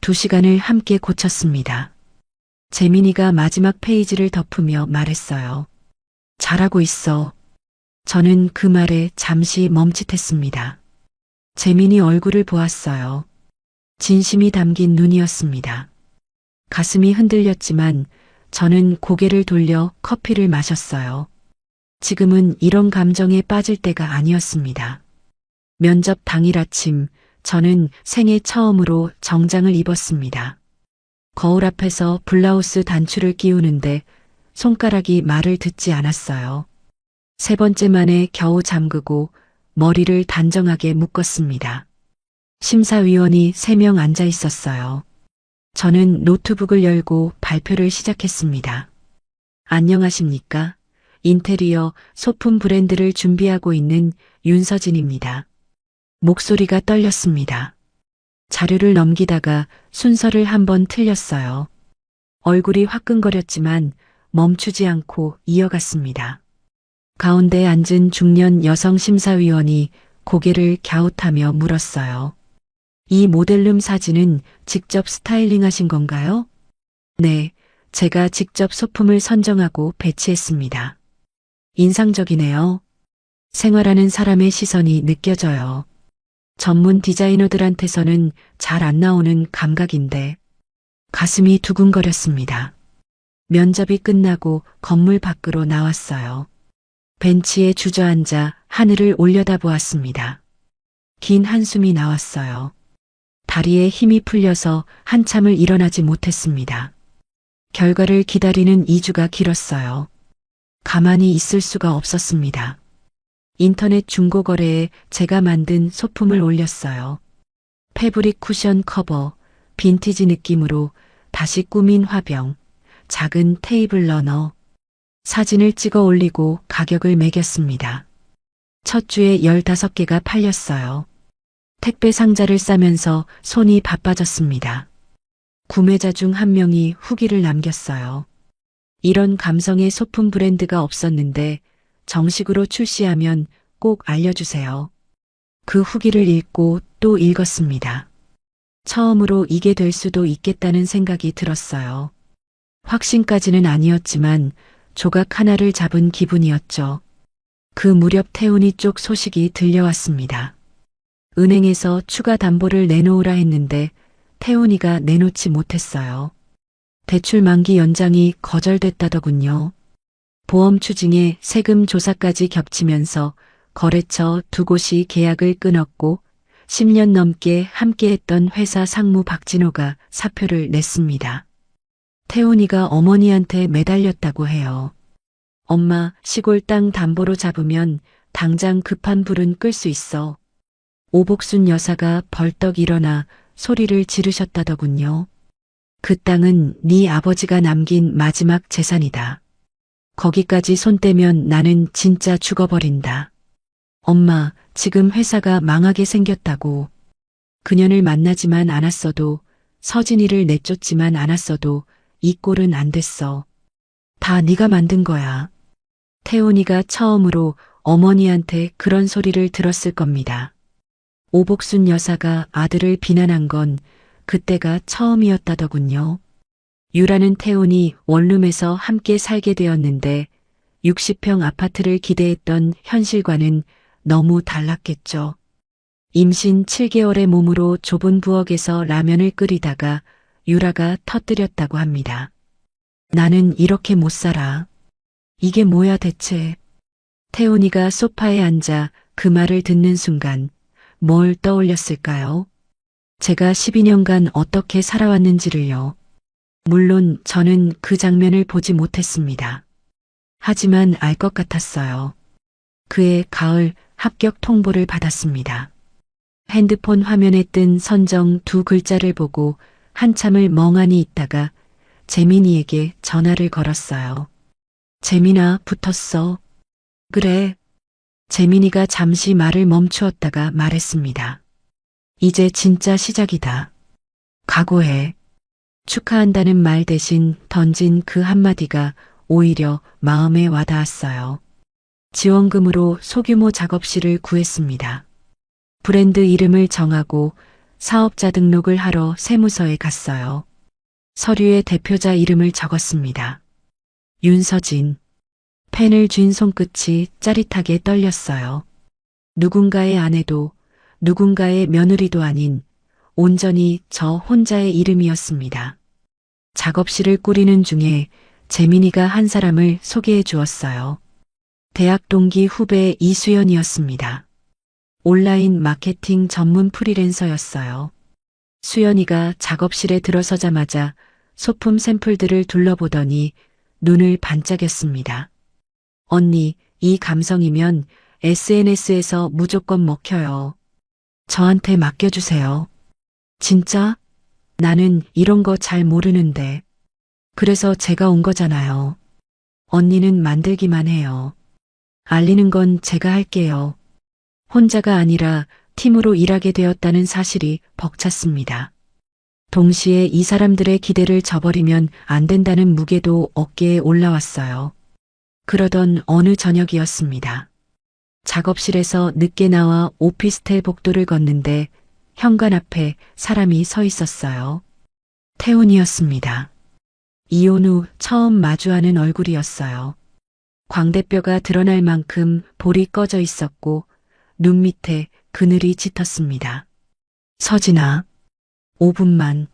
2시간을 함께 고쳤습니다. 재민이가 마지막 페이지를 덮으며 말했어요. 잘하고 있어. 저는 그 말에 잠시 멈칫했습니다. 재민이 얼굴을 보았어요. 진심이 담긴 눈이었습니다. 가슴이 흔들렸지만 저는 고개를 돌려 커피를 마셨어요. 지금은 이런 감정에 빠질 때가 아니었습니다. 면접 당일 아침 저는 생애 처음으로 정장을 입었습니다. 거울 앞에서 블라우스 단추를 끼우는데 손가락이 말을 듣지 않았어요. 3번째 만에 겨우 잠그고 머리를 단정하게 묶었습니다. 심사위원이 3명 앉아 있었어요. 저는 노트북을 열고 발표를 시작했습니다. 안녕하십니까? 인테리어 소품 브랜드를 준비하고 있는 윤서진입니다. 목소리가 떨렸습니다. 자료를 넘기다가 순서를 한번 틀렸어요. 얼굴이 화끈거렸지만 멈추지 않고 이어갔습니다. 가운데 앉은 중년 여성 심사위원이 고개를 갸웃하며 물었어요. 이 모델룸 사진은 직접 스타일링하신 건가요? 네, 제가 직접 소품을 선정하고 배치했습니다. 인상적이네요. 생활하는 사람의 시선이 느껴져요. 전문 디자이너들한테서는 잘 안 나오는 감각인데 가슴이 두근거렸습니다. 면접이 끝나고 건물 밖으로 나왔어요. 벤치에 주저앉아 하늘을 올려다보았습니다. 긴 한숨이 나왔어요. 다리에 힘이 풀려서 한참을 일어나지 못했습니다. 결과를 기다리는 2주가 길었어요. 가만히 있을 수가 없었습니다. 인터넷 중고거래에 제가 만든 소품을 올렸어요. 패브릭 쿠션 커버, 빈티지 느낌으로 다시 꾸민 화병, 작은 테이블 러너. 사진을 찍어 올리고 가격을 매겼습니다. 첫 주에 15개가 팔렸어요. 택배 상자를 싸면서 손이 바빠졌습니다. 구매자 중 한 명이 후기를 남겼어요. 이런 감성의 소품 브랜드가 없었는데 정식으로 출시하면 꼭 알려주세요. 그 후기를 읽고 또 읽었습니다. 처음으로 이게 될 수도 있겠다는 생각이 들었어요. 확신까지는 아니었지만 조각 하나를 잡은 기분이었죠. 그 무렵 태훈이 쪽 소식이 들려왔습니다. 은행에서 추가 담보를 내놓으라 했는데 태훈이가 내놓지 못했어요. 대출 만기 연장이 거절됐다더군요. 보험 추징에 세금 조사까지 겹치면서 거래처 2곳이 계약을 끊었고 10년 넘게 함께했던 회사 상무 박진호가 사표를 냈습니다. 태훈이가 어머니한테 매달렸다고 해요. 엄마, 시골 땅 담보로 잡으면 당장 급한 불은 끌 수 있어. 오복순 여사가 벌떡 일어나 소리를 지르셨다더군요. 그 땅은 네 아버지가 남긴 마지막 재산이다. 거기까지 손 떼면 나는 진짜 죽어버린다. 엄마, 지금 회사가 망하게 생겼다고. 그년을 만나지만 않았어도, 서진이를 내쫓지만 않았어도 이 꼴은 안 됐어. 다 네가 만든 거야. 태훈이가 처음으로 어머니한테 그런 소리를 들었을 겁니다. 오복순 여사가 아들을 비난한 건 그때가 처음이었다더군요. 유라는 태훈이 원룸에서 함께 살게 되었는데 60평 아파트를 기대했던 현실과는 너무 달랐겠죠. 임신 7개월의 몸으로 좁은 부엌에서 라면을 끓이다가 유라가 터뜨렸다고 합니다. 나는 이렇게 못 살아. 이게 뭐야 대체. 태훈이가 소파에 앉아 그 말을 듣는 순간 뭘 떠올렸을까요? 제가 12년간 어떻게 살아왔는지를요. 물론 저는 그 장면을 보지 못했습니다. 하지만 알 것 같았어요. 그해 가을 합격 통보를 받았습니다. 핸드폰 화면에 뜬 선정 2글자를 보고 한참을 멍하니 있다가 재민이에게 전화를 걸었어요. 재민아, 붙었어. 그래. 재민이가 잠시 말을 멈추었다가 말했습니다. 이제 진짜 시작이다. 각오해. 축하한다는 말 대신 던진 그 한마디가 오히려 마음에 와닿았어요. 지원금으로 소규모 작업실을 구했습니다. 브랜드 이름을 정하고 사업자 등록을 하러 세무서에 갔어요. 서류에 대표자 이름을 적었습니다. 윤서진. 펜을 쥔 손끝이 짜릿하게 떨렸어요. 누군가의 아내도 누군가의 며느리도 아닌 온전히 저 혼자의 이름이었습니다. 작업실을 꾸리는 중에 재민이가 한 사람을 소개해 주었어요. 대학 동기 후배 이수연이었습니다. 온라인 마케팅 전문 프리랜서였어요. 수연이가 작업실에 들어서자마자 소품 샘플들을 둘러보더니 눈을 반짝였습니다. 언니, 이 감성이면 SNS에서 무조건 먹혀요. 저한테 맡겨주세요. 진짜? 나는 이런 거 잘 모르는데. 그래서 제가 온 거잖아요. 언니는 만들기만 해요. 알리는 건 제가 할게요. 혼자가 아니라 팀으로 일하게 되었다는 사실이 벅찼습니다. 동시에 이 사람들의 기대를 저버리면 안 된다는 무게도 어깨에 올라왔어요. 그러던 어느 저녁이었습니다. 작업실에서 늦게 나와 오피스텔 복도를 걷는데 현관 앞에 사람이 서 있었어요. 태훈이었습니다. 이혼 후 처음 마주하는 얼굴이었어요. 광대뼈가 드러날 만큼 볼이 꺼져 있었고 눈 밑에 그늘이 짙었습니다. 서진아, 5분만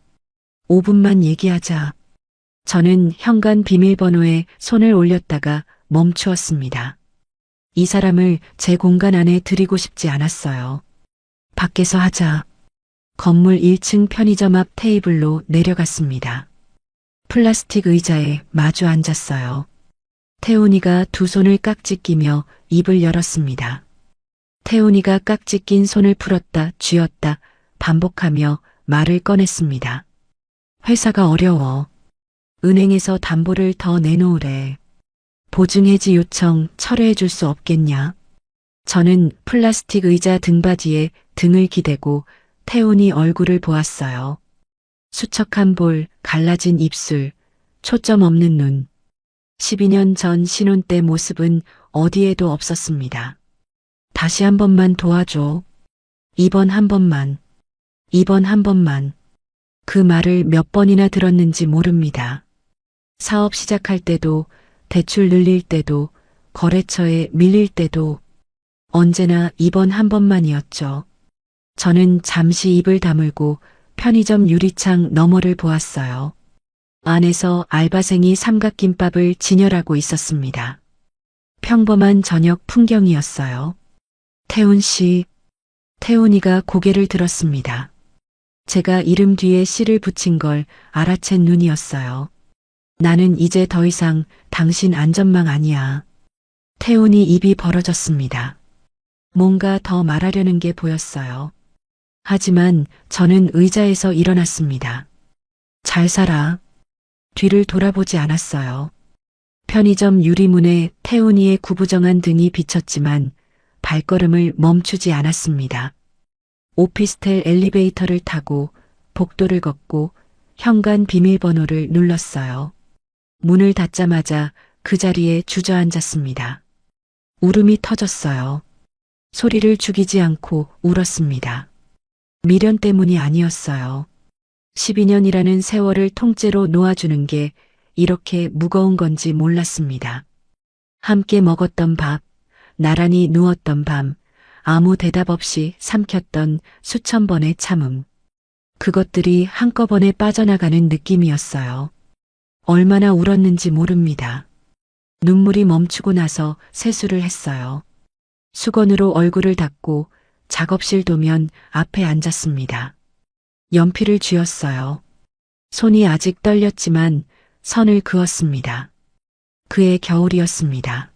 얘기하자. 저는 현관 비밀번호에 손을 올렸다가 멈추었습니다. 이 사람을 제 공간 안에 들이고 싶지 않았어요. 밖에서 하자. 건물 1층 편의점 앞 테이블로 내려갔습니다. 플라스틱 의자에 마주 앉았어요. 태훈이가 두 손을 깍지 끼며 입을 열었습니다. 태훈이가 깍지 낀 손을 풀었다 쥐었다 반복하며 말을 꺼냈습니다. 회사가 어려워. 은행에서 담보를 더 내놓으래. 보증해지 요청 철회해 줄 수 없겠냐? 저는 플라스틱 의자 등받이에 등을 기대고 태훈이 얼굴을 보았어요. 수척한 볼, 갈라진 입술, 초점 없는 눈. 12년 전 신혼 때 모습은 어디에도 없었습니다. 다시 한 번만 도와줘. 이번 한 번만. 그 말을 몇 번이나 들었는지 모릅니다. 사업 시작할 때도, 대출 늘릴 때도, 거래처에 밀릴 때도 언제나 이번 한 번만이었죠. 저는 잠시 입을 다물고 편의점 유리창 너머를 보았어요. 안에서 알바생이 삼각김밥을 진열하고 있었습니다. 평범한 저녁 풍경이었어요. 태훈 씨, 태훈이가 고개를 들었습니다. 제가 이름 뒤에 씨를 붙인 걸 알아챈 눈이었어요. 나는 이제 더 이상 당신 안전망 아니야. 태훈이 입이 벌어졌습니다. 뭔가 더 말하려는 게 보였어요. 하지만 저는 의자에서 일어났습니다. 잘 살아. 뒤를 돌아보지 않았어요. 편의점 유리문에 태훈이의 구부정한 등이 비쳤지만 발걸음을 멈추지 않았습니다. 오피스텔 엘리베이터를 타고 복도를 걷고 현관 비밀번호를 눌렀어요. 문을 닫자마자 그 자리에 주저앉았습니다. 울음이 터졌어요. 소리를 죽이지 않고 울었습니다. 미련 때문이 아니었어요. 12년이라는 세월을 통째로 놓아주는 게 이렇게 무거운 건지 몰랐습니다. 함께 먹었던 밥, 나란히 누웠던 밤, 아무 대답 없이 삼켰던 수천 번의 참음. 그것들이 한꺼번에 빠져나가는 느낌이었어요. 얼마나 울었는지 모릅니다. 눈물이 멈추고 나서 세수를 했어요. 수건으로 얼굴을 닦고 작업실 도면 앞에 앉았습니다. 연필을 쥐었어요. 손이 아직 떨렸지만 선을 그었습니다. 그의 겨울이었습니다.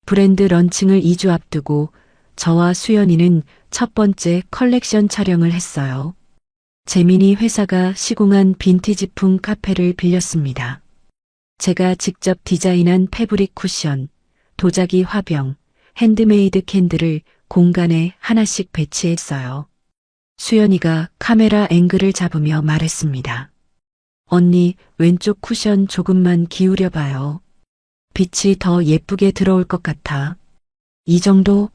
브랜드 런칭을 2주 앞두고 저와 수연이는 첫 번째 컬렉션 촬영을 했어요. 재민이 회사가 시공한 빈티지풍 카페를 빌렸습니다. 제가 직접 디자인한 패브릭 쿠션, 도자기 화병, 핸드메이드 캔들을 공간에 하나씩 배치했어요. 수연이가 카메라 앵글을 잡으며 말했습니다. 언니, 왼쪽 쿠션 조금만 기울여 봐요. 빛이 더 예쁘게 들어올 것 같아. 이 정도?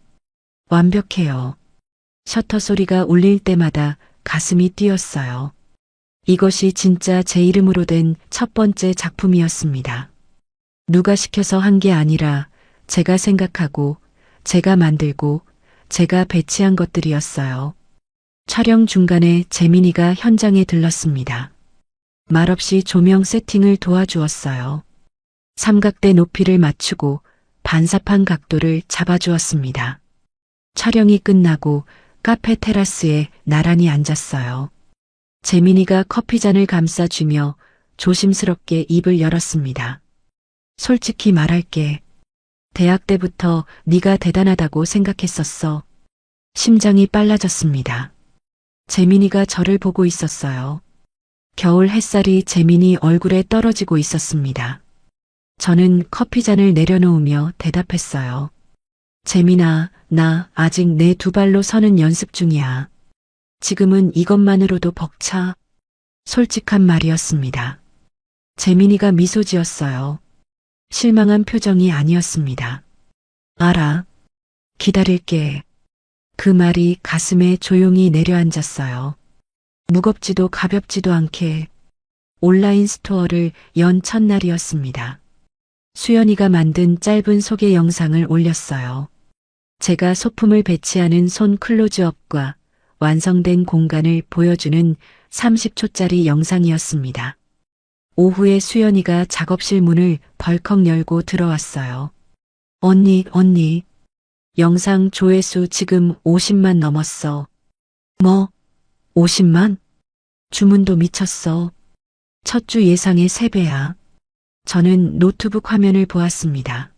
완벽해요. 셔터 소리가 울릴 때마다 가슴이 뛰었어요. 이것이 진짜 제 이름으로 된 첫 번째 작품이었습니다. 누가 시켜서 한 게 아니라 제가 생각하고, 제가 만들고, 제가 배치한 것들이었어요. 촬영 중간에 재민이가 현장에 들렀습니다. 말없이 조명 세팅을 도와주었어요. 삼각대 높이를 맞추고 반사판 각도를 잡아주었습니다. 촬영이 끝나고 카페 테라스에 나란히 앉았어요. 재민이가 커피잔을 감싸주며 조심스럽게 입을 열었습니다. 솔직히 말할게. 대학 때부터 네가 대단하다고 생각했었어. 심장이 빨라졌습니다. 재민이가 저를 보고 있었어요. 겨울 햇살이 재민이 얼굴에 떨어지고 있었습니다. 저는 커피잔을 내려놓으며 대답했어요. 재민아, 나 아직 내 두 발로 서는 연습 중이야. 지금은 이것만으로도 벅차. 솔직한 말이었습니다. 재민이가 미소 지었어요. 실망한 표정이 아니었습니다. 알아. 기다릴게. 그 말이 가슴에 조용히 내려앉았어요. 무겁지도 가볍지도 않게 온라인 스토어를 연 첫날이었습니다. 수연이가 만든 짧은 소개 영상을 올렸어요. 제가 소품을 배치하는 손 클로즈업과 완성된 공간을 보여주는 30초짜리 영상이었습니다. 오후에 수연이가 작업실 문을 벌컥 열고 들어왔어요. 언니, 영상 조회수 지금 50만 넘었어. 뭐? 50만? 주문도 미쳤어. 첫 주 예상의 3배야. 저는 노트북 화면을 보았습니다.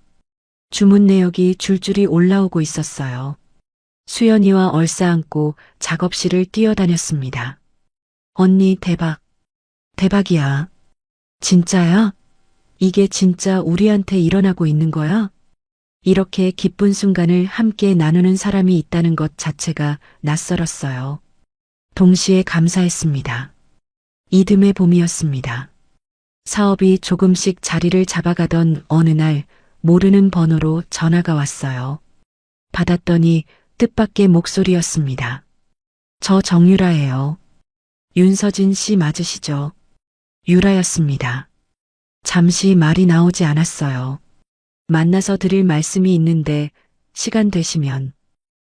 주문 내역이 줄줄이 올라오고 있었어요. 수연이와 얼싸안고 작업실을 뛰어다녔습니다. 언니 대박. 대박이야. 진짜야? 이게 진짜 우리한테 일어나고 있는 거야? 이렇게 기쁜 순간을 함께 나누는 사람이 있다는 것 자체가 낯설었어요. 동시에 감사했습니다. 이듬해 봄이었습니다. 사업이 조금씩 자리를 잡아가던 어느 날 모르는 번호로 전화가 왔어요. 받았더니 뜻밖의 목소리였습니다. 저 정유라예요. 윤서진 씨 맞으시죠? 유라였습니다. 잠시 말이 나오지 않았어요. 만나서 드릴 말씀이 있는데 시간 되시면.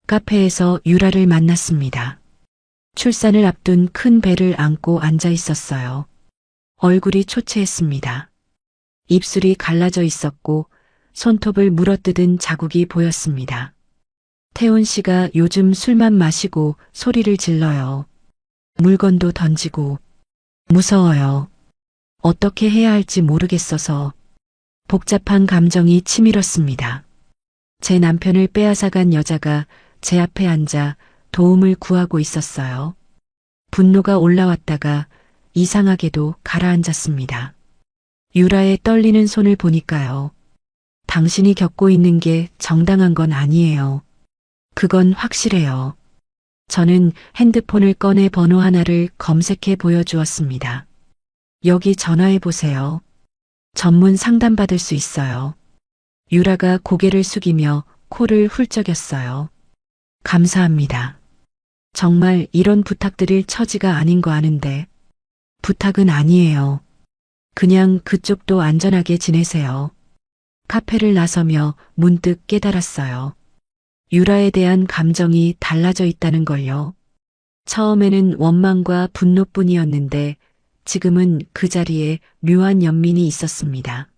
카페에서 유라를 만났습니다. 출산을 앞둔 큰 배를 안고 앉아 있었어요. 얼굴이 초췌했습니다. 입술이 갈라져 있었고 손톱을 물어뜯은 자국이 보였습니다. 태훈 씨가 요즘 술만 마시고 소리를 질러요. 물건도 던지고. 무서워요. 어떻게 해야 할지 모르겠어서. 복잡한 감정이 치밀었습니다. 제 남편을 빼앗아간 여자가 제 앞에 앉아 도움을 구하고 있었어요. 분노가 올라왔다가 이상하게도 가라앉았습니다. 유라의 떨리는 손을 보니까요. 당신이 겪고 있는 게 정당한 건 아니에요. 그건 확실해요. 저는 핸드폰을 꺼내 번호 하나를 검색해 보여주었습니다. 여기 전화해 보세요. 전문 상담받을 수 있어요. 유라가 고개를 숙이며 코를 훌쩍였어요. 감사합니다. 정말 이런 부탁드릴 처지가 아닌 거 아는데. 부탁은 아니에요. 그냥 그쪽도 안전하게 지내세요. 카페를 나서며 문득 깨달았어요. 유라에 대한 감정이 달라져 있다는 걸요. 처음에는 원망과 분노뿐이었는데 지금은 그 자리에 묘한 연민이 있었습니다.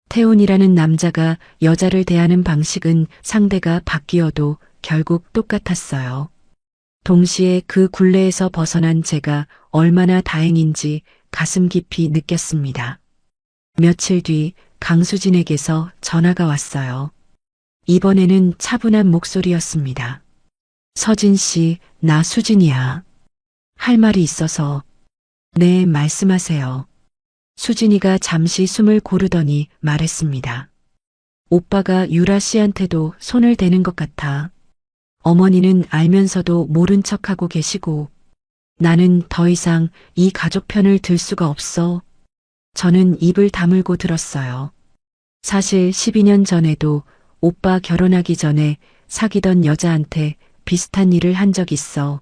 태훈이라는 남자가 여자를 대하는 방식은 상대가 바뀌어도 결국 똑같았어요. 동시에 그 굴레에서 벗어난 제가 얼마나 다행인지 가슴 깊이 느꼈습니다. 며칠 뒤 강수진에게서 전화가 왔어요. 이번에는 차분한 목소리였습니다. 서진 씨, 나 수진이야. 할 말이 있어서. 네, 말씀하세요. 수진이가 잠시 숨을 고르더니 말했습니다. 오빠가 유라 씨한테도 손을 대는 것 같아. 어머니는 알면서도 모른 척하고 계시고 나는 더 이상 이 가족 편을 들 수가 없어. 저는 입을 다물고 들었어요. 사실 12년 전에도 오빠 결혼하기 전에 사귀던 여자한테 비슷한 일을 한 적 있어.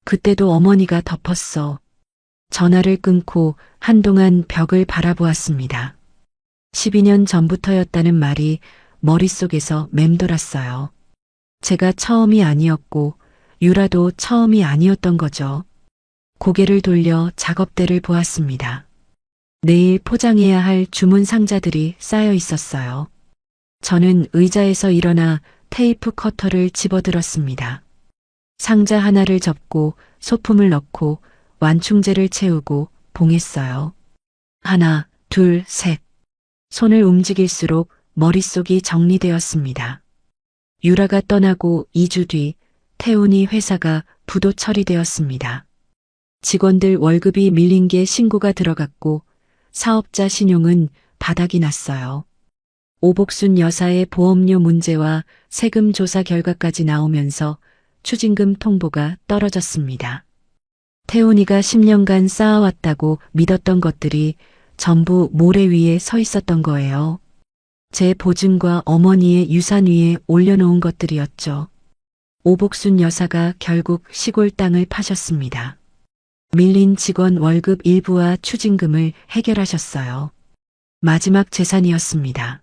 그때도 어머니가 덮었어. 전화를 끊고 한동안 벽을 바라보았습니다. 12년 전부터였다는 말이 머릿속에서 맴돌았어요. 제가 처음이 아니었고 유라도 처음이 아니었던 거죠. 고개를 돌려 작업대를 보았습니다. 내일 포장해야 할 주문 상자들이 쌓여 있었어요. 저는 의자에서 일어나 테이프 커터를 집어들었습니다. 상자 하나를 접고 소품을 넣고 완충제를 채우고 봉했어요. 하나, 둘, 셋. 손을 움직일수록 머릿속이 정리되었습니다. 유라가 떠나고 2주 뒤 태훈이 회사가 부도 처리되었습니다. 직원들 월급이 밀린 게 신고가 들어갔고 사업자 신용은 바닥이 났어요. 오복순 여사의 보험료 문제와 세금 조사 결과까지 나오면서 추징금 통보가 떨어졌습니다. 태훈이가 10년간 쌓아왔다고 믿었던 것들이 전부 모래 위에 서 있었던 거예요. 제 보증과 어머니의 유산 위에 올려놓은 것들이었죠. 오복순 여사가 결국 시골 땅을 파셨습니다. 밀린 직원 월급 일부와 추징금을 해결하셨어요. 마지막 재산이었습니다.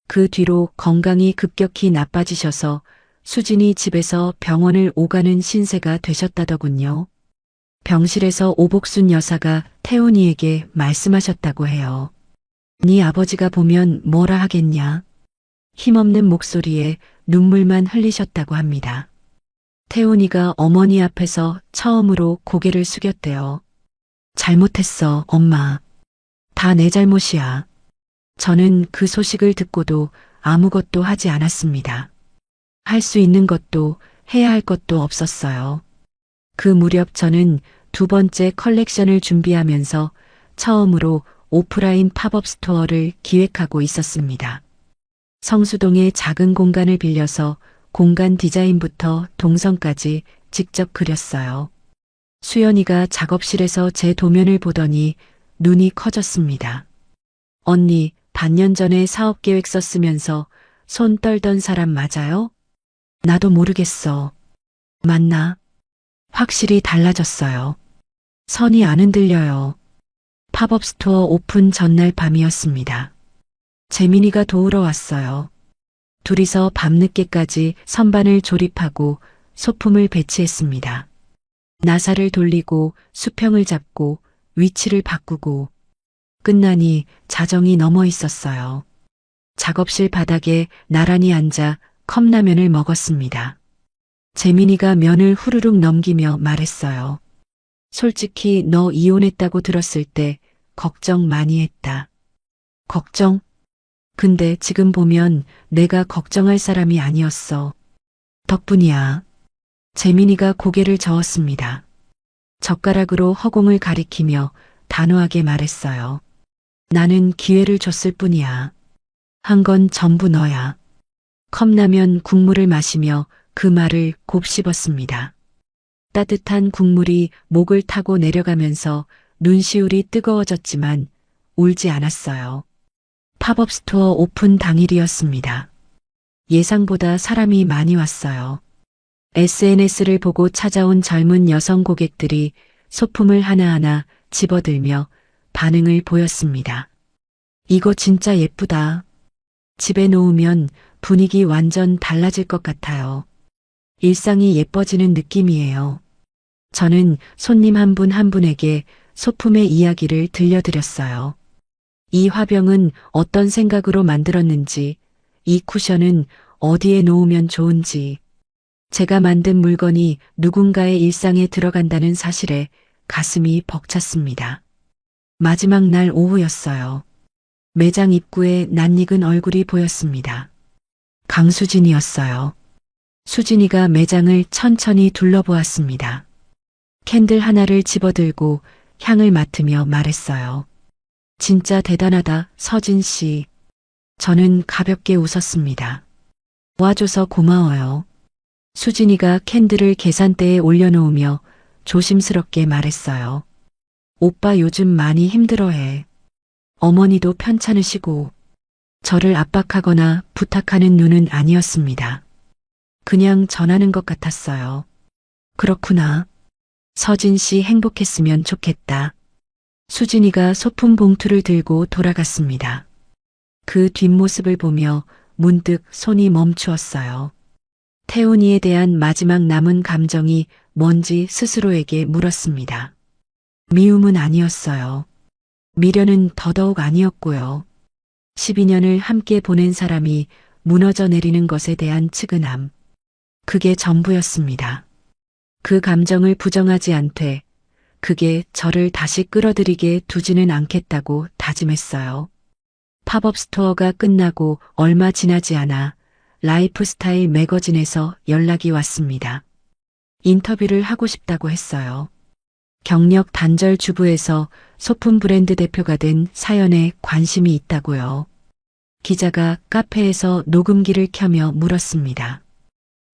그 뒤로 건강이 급격히 나빠지셔서 수진이 집에서 병원을 오가는 신세가 되셨다더군요. 병실에서 오복순 여사가 태훈이에게 말씀하셨다고 해요. 네 아버지가 보면 뭐라 하겠냐. 힘없는 목소리에 눈물만 흘리셨다고 합니다. 태훈이가 어머니 앞에서 처음으로 고개를 숙였대요. 잘못했어, 엄마. 다 내 잘못이야. 저는 그 소식을 듣고도 아무것도 하지 않았습니다. 할 수 있는 것도 해야 할 것도 없었어요. 그 무렵 저는 두 번째 컬렉션을 준비하면서 처음으로 오프라인 팝업 스토어를 기획하고 있었습니다. 성수동의 작은 공간을 빌려서 공간 디자인부터 동선까지 직접 그렸어요. 수연이가 작업실에서 제 도면을 보더니 눈이 커졌습니다. 언니, 반년 전에 사업 계획 썼으면서 손 떨던 사람 맞아요? 나도 모르겠어. 맞나? 확실히 달라졌어요. 선이 안 흔들려요. 팝업 스토어 오픈 전날 밤이었습니다. 재민이가 도우러 왔어요. 둘이서 밤늦게까지 선반을 조립하고 소품을 배치했습니다. 나사를 돌리고 수평을 잡고 위치를 바꾸고 끝나니 자정이 넘어 있었어요. 작업실 바닥에 나란히 앉아 컵라면을 먹었습니다. 재민이가 면을 후루룩 넘기며 말했어요. 솔직히 너 이혼했다고 들었을 때 걱정 많이 했다. 걱정? 근데 지금 보면 내가 걱정할 사람이 아니었어. 덕분이야. 재민이가 고개를 저었습니다. 젓가락으로 허공을 가리키며 단호하게 말했어요. 나는 기회를 줬을 뿐이야. 한 건 전부 너야. 컵라면 국물을 마시며 그 말을 곱씹었습니다. 따뜻한 국물이 목을 타고 내려가면서 눈시울이 뜨거워졌지만 울지 않았어요. 팝업 스토어 오픈 당일이었습니다. 예상보다 사람이 많이 왔어요. SNS를 보고 찾아온 젊은 여성 고객들이 소품을 하나하나 집어들며 반응을 보였습니다. 이거 진짜 예쁘다. 집에 놓으면 분위기 완전 달라질 것 같아요. 일상이 예뻐지는 느낌이에요. 저는 손님 한 분 한 분에게 소품의 이야기를 들려드렸어요. 이 화병은 어떤 생각으로 만들었는지, 이 쿠션은 어디에 놓으면 좋은지, 제가 만든 물건이 누군가의 일상에 들어간다는 사실에 가슴이 벅찼습니다. 마지막 날 오후였어요. 매장 입구에 낯익은 얼굴이 보였습니다. 강수진이었어요. 수진이가 매장을 천천히 둘러보았습니다. 캔들 하나를 집어들고 향을 맡으며 말했어요. 진짜 대단하다, 서진 씨. 저는 가볍게 웃었습니다. 와줘서 고마워요. 수진이가 캔들을 계산대에 올려놓으며 조심스럽게 말했어요. 오빠 요즘 많이 힘들어해. 어머니도 편찮으시고. 저를 압박하거나 부탁하는 눈은 아니었습니다. 그냥 전하는 것 같았어요. 그렇구나. 서진 씨 행복했으면 좋겠다. 수진이가 소품 봉투를 들고 돌아갔습니다. 그 뒷모습을 보며 문득 손이 멈추었어요. 태훈이에 대한 마지막 남은 감정이 뭔지 스스로에게 물었습니다. 미움은 아니었어요. 미련은 더더욱 아니었고요. 12년을 함께 보낸 사람이 무너져 내리는 것에 대한 측은함. 그게 전부였습니다. 그 감정을 부정하지 않되 그게 저를 다시 끌어들이게 두지는 않겠다고 다짐했어요. 팝업 스토어가 끝나고 얼마 지나지 않아 라이프스타일 매거진에서 연락이 왔습니다. 인터뷰를 하고 싶다고 했어요. 경력 단절 주부에서 소품 브랜드 대표가 된 사연에 관심이 있다고요. 기자가 카페에서 녹음기를 켜며 물었습니다.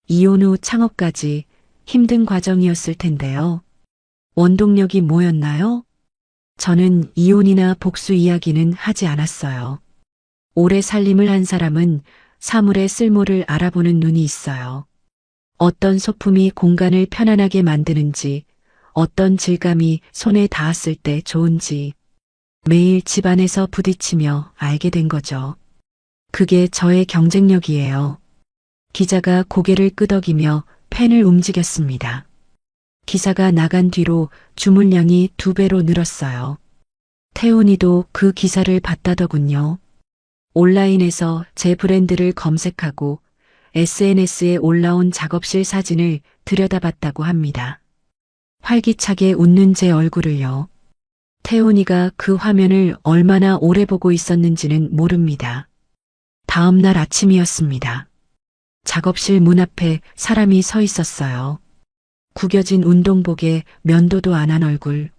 이혼 후 창업까지 힘든 과정이었을 텐데요. 원동력이 뭐였나요? 저는 이혼이나 복수 이야기는 하지 않았어요. 오래 살림을 한 사람은 사물의 쓸모를 알아보는 눈이 있어요. 어떤 소품이 공간을 편안하게 만드는지, 어떤 질감이 손에 닿았을 때 좋은지, 매일 집안에서 부딪히며 알게 된 거죠. 그게 저의 경쟁력이에요. 기자가 고개를 끄덕이며 펜을 움직였습니다. 기사가 나간 뒤로 주문량이 2배로 늘었어요. 태훈이도 그 기사를 봤다더군요. 온라인에서 제 브랜드를 검색하고 SNS에 올라온 작업실 사진을 들여다봤다고 합니다. 활기차게 웃는 제 얼굴을요. 태훈이가 그 화면을 얼마나 오래 보고 있었는지는 모릅니다. 다음 날 아침이었습니다. 작업실 문 앞에 사람이 서 있었어요. 구겨진 운동복에 면도도 안 한 얼굴.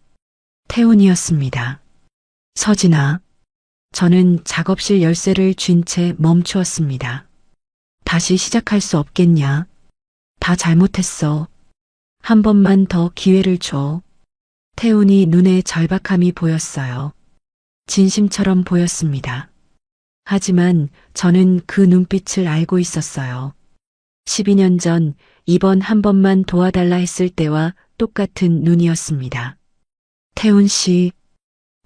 태훈이었습니다. 서진아. 저는 작업실 열쇠를 쥔 채 멈추었습니다. 다시 시작할 수 없겠냐? 다 잘못했어. 한 번만 더 기회를 줘. 태훈이 눈에 절박함이 보였어요. 진심처럼 보였습니다. 하지만 저는 그 눈빛을 알고 있었어요. 12년 전 이번 한 번만 도와달라 했을 때와 똑같은 눈이었습니다. 태훈 씨,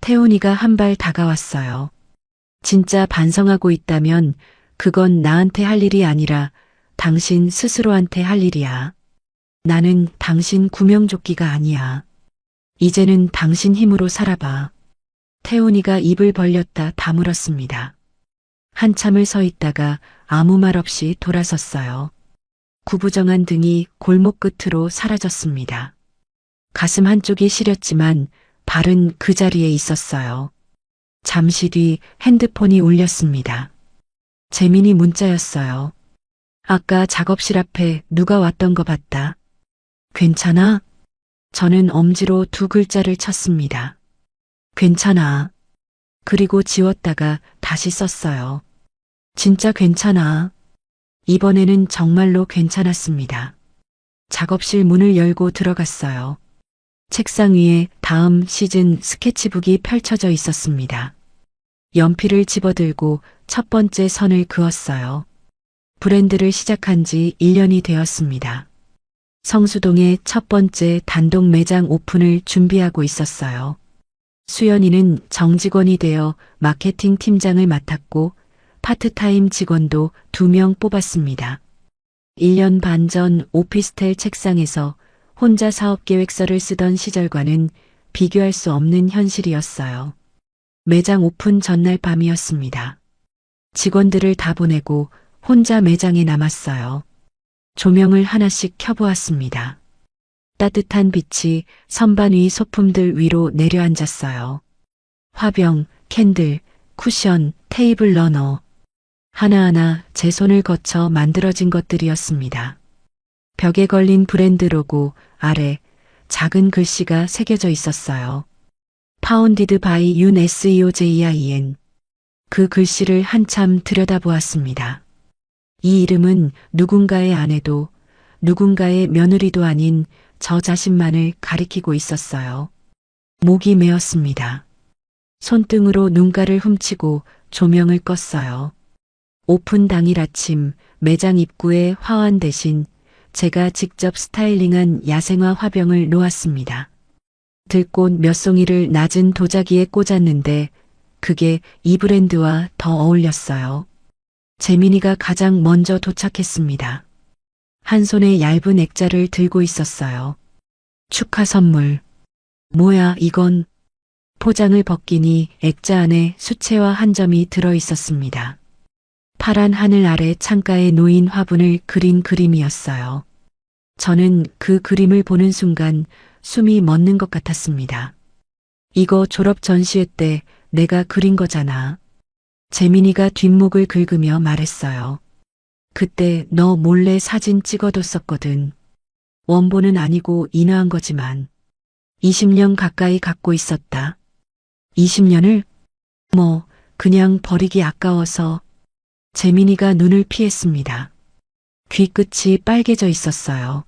태훈이가 한 발 다가왔어요. 진짜 반성하고 있다면 그건 나한테 할 일이 아니라 당신 스스로한테 할 일이야. 나는 당신 구명조끼가 아니야. 이제는 당신 힘으로 살아봐. 태훈이가 입을 벌렸다 다물었습니다. 한참을 서 있다가 아무 말 없이 돌아섰어요. 구부정한 등이 골목 끝으로 사라졌습니다. 가슴 한쪽이 시렸지만 발은 그 자리에 있었어요. 잠시 뒤 핸드폰이 울렸습니다. 재민이 문자였어요. 아까 작업실 앞에 누가 왔던 거 봤다. 괜찮아? 저는 엄지로 2글자를 쳤습니다. 괜찮아. 그리고 지웠다가 다시 썼어요. 진짜 괜찮아. 이번에는 정말로 괜찮았습니다. 작업실 문을 열고 들어갔어요. 책상 위에 다음 시즌 스케치북이 펼쳐져 있었습니다. 연필을 집어들고 첫 번째 선을 그었어요. 브랜드를 시작한 지 1년이 되었습니다. 성수동의 첫 번째 단독 매장 오픈을 준비하고 있었어요. 수연이는 정직원이 되어 마케팅 팀장을 맡았고 파트타임 직원도 2명 뽑았습니다. 1년 반 전 오피스텔 책상에서 혼자 사업계획서를 쓰던 시절과는 비교할 수 없는 현실이었어요. 매장 오픈 전날 밤이었습니다. 직원들을 다 보내고 혼자 매장에 남았어요. 조명을 하나씩 켜보았습니다. 따뜻한 빛이 선반 위 소품들 위로 내려앉았어요. 화병, 캔들, 쿠션, 테이블 러너. 하나하나 제 손을 거쳐 만들어진 것들이었습니다. 벽에 걸린 브랜드 로고 아래 작은 글씨가 새겨져 있었어요. 파운디드 바이 윤 SEOJIN. 그 글씨를 한참 들여다보았습니다. 이 이름은 누군가의 아내도 누군가의 며느리도 아닌 저 자신만을 가리키고 있었어요. 목이 메었습니다. 손등으로 눈가를 훔치고 조명을 껐어요. 오픈 당일 아침 매장 입구에 화환 대신 제가 직접 스타일링한 야생화 화병을 놓았습니다. 들꽃 몇 송이를 낮은 도자기에 꽂았는데 그게 이 브랜드와 더 어울렸어요. 재민이가 가장 먼저 도착했습니다. 한 손에 얇은 액자를 들고 있었어요. 축하 선물. 뭐야 이건? 포장을 벗기니 액자 안에 수채화 한 점이 들어 있었습니다. 파란 하늘 아래 창가에 놓인 화분을 그린 그림이었어요. 저는 그 그림을 보는 순간 숨이 멎는 것 같았습니다. 이거 졸업 전시회 때 내가 그린 거잖아. 재민이가 뒷목을 긁으며 말했어요. 그때 너 몰래 사진 찍어뒀었거든. 원본은 아니고 인화한 거지만 20년 가까이 갖고 있었다. 20년을? 그냥 버리기 아까워서. 재민이가 눈을 피했습니다. 귀끝이 빨개져 있었어요.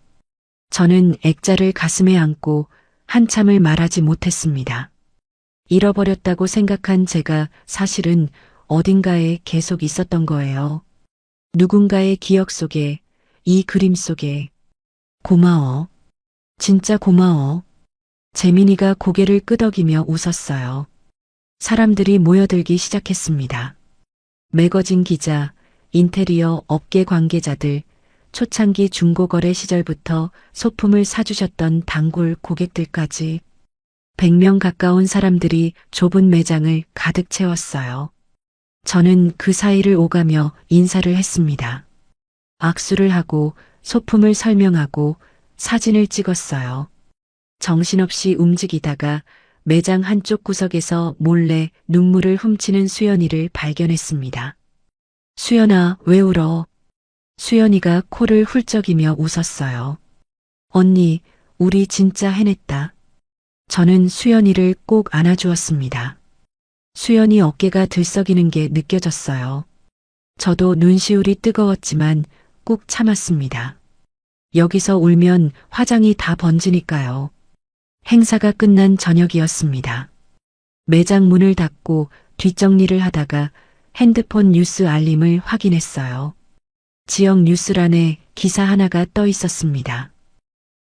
저는 액자를 가슴에 안고 한참을 말하지 못했습니다. 잃어버렸다고 생각한 제가 사실은 어딘가에 계속 있었던 거예요. 누군가의 기억 속에, 이 그림 속에. 고마워. 진짜 고마워. 재민이가 고개를 끄덕이며 웃었어요. 사람들이 모여들기 시작했습니다. 매거진 기자, 인테리어 업계 관계자들, 초창기 중고거래 시절부터 소품을 사주셨던 단골 고객들까지 100명 가까운 사람들이 좁은 매장을 가득 채웠어요. 저는 그 사이를 오가며 인사를 했습니다. 악수를 하고 소품을 설명하고 사진을 찍었어요. 정신없이 움직이다가 매장 한쪽 구석에서 몰래 눈물을 훔치는 수연이를 발견했습니다. 수연아, 왜 울어? 수연이가 코를 훌쩍이며 웃었어요. 언니, 우리 진짜 해냈다. 저는 수연이를 꼭 안아주었습니다. 수연이 어깨가 들썩이는 게 느껴졌어요. 저도 눈시울이 뜨거웠지만 꾹 참았습니다. 여기서 울면 화장이 다 번지니까요. 행사가 끝난 저녁이었습니다. 매장 문을 닫고 뒷정리를 하다가 핸드폰 뉴스 알림을 확인했어요. 지역 뉴스란에 기사 하나가 떠 있었습니다.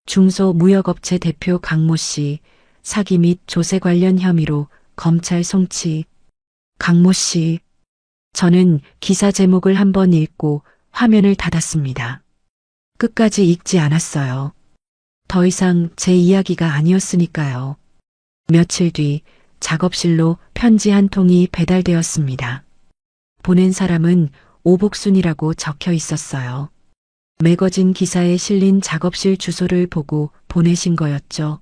중소무역업체 대표 강모 씨, 사기 및 조세 관련 혐의로 검찰 송치. 강모 씨. 저는 기사 제목을 한번 읽고 화면을 닫았습니다. 끝까지 읽지 않았어요. 더 이상 제 이야기가 아니었으니까요. 며칠 뒤 작업실로 편지 한 통이 배달되었습니다. 보낸 사람은 오복순이라고 적혀 있었어요. 매거진 기사에 실린 작업실 주소를 보고 보내신 거였죠.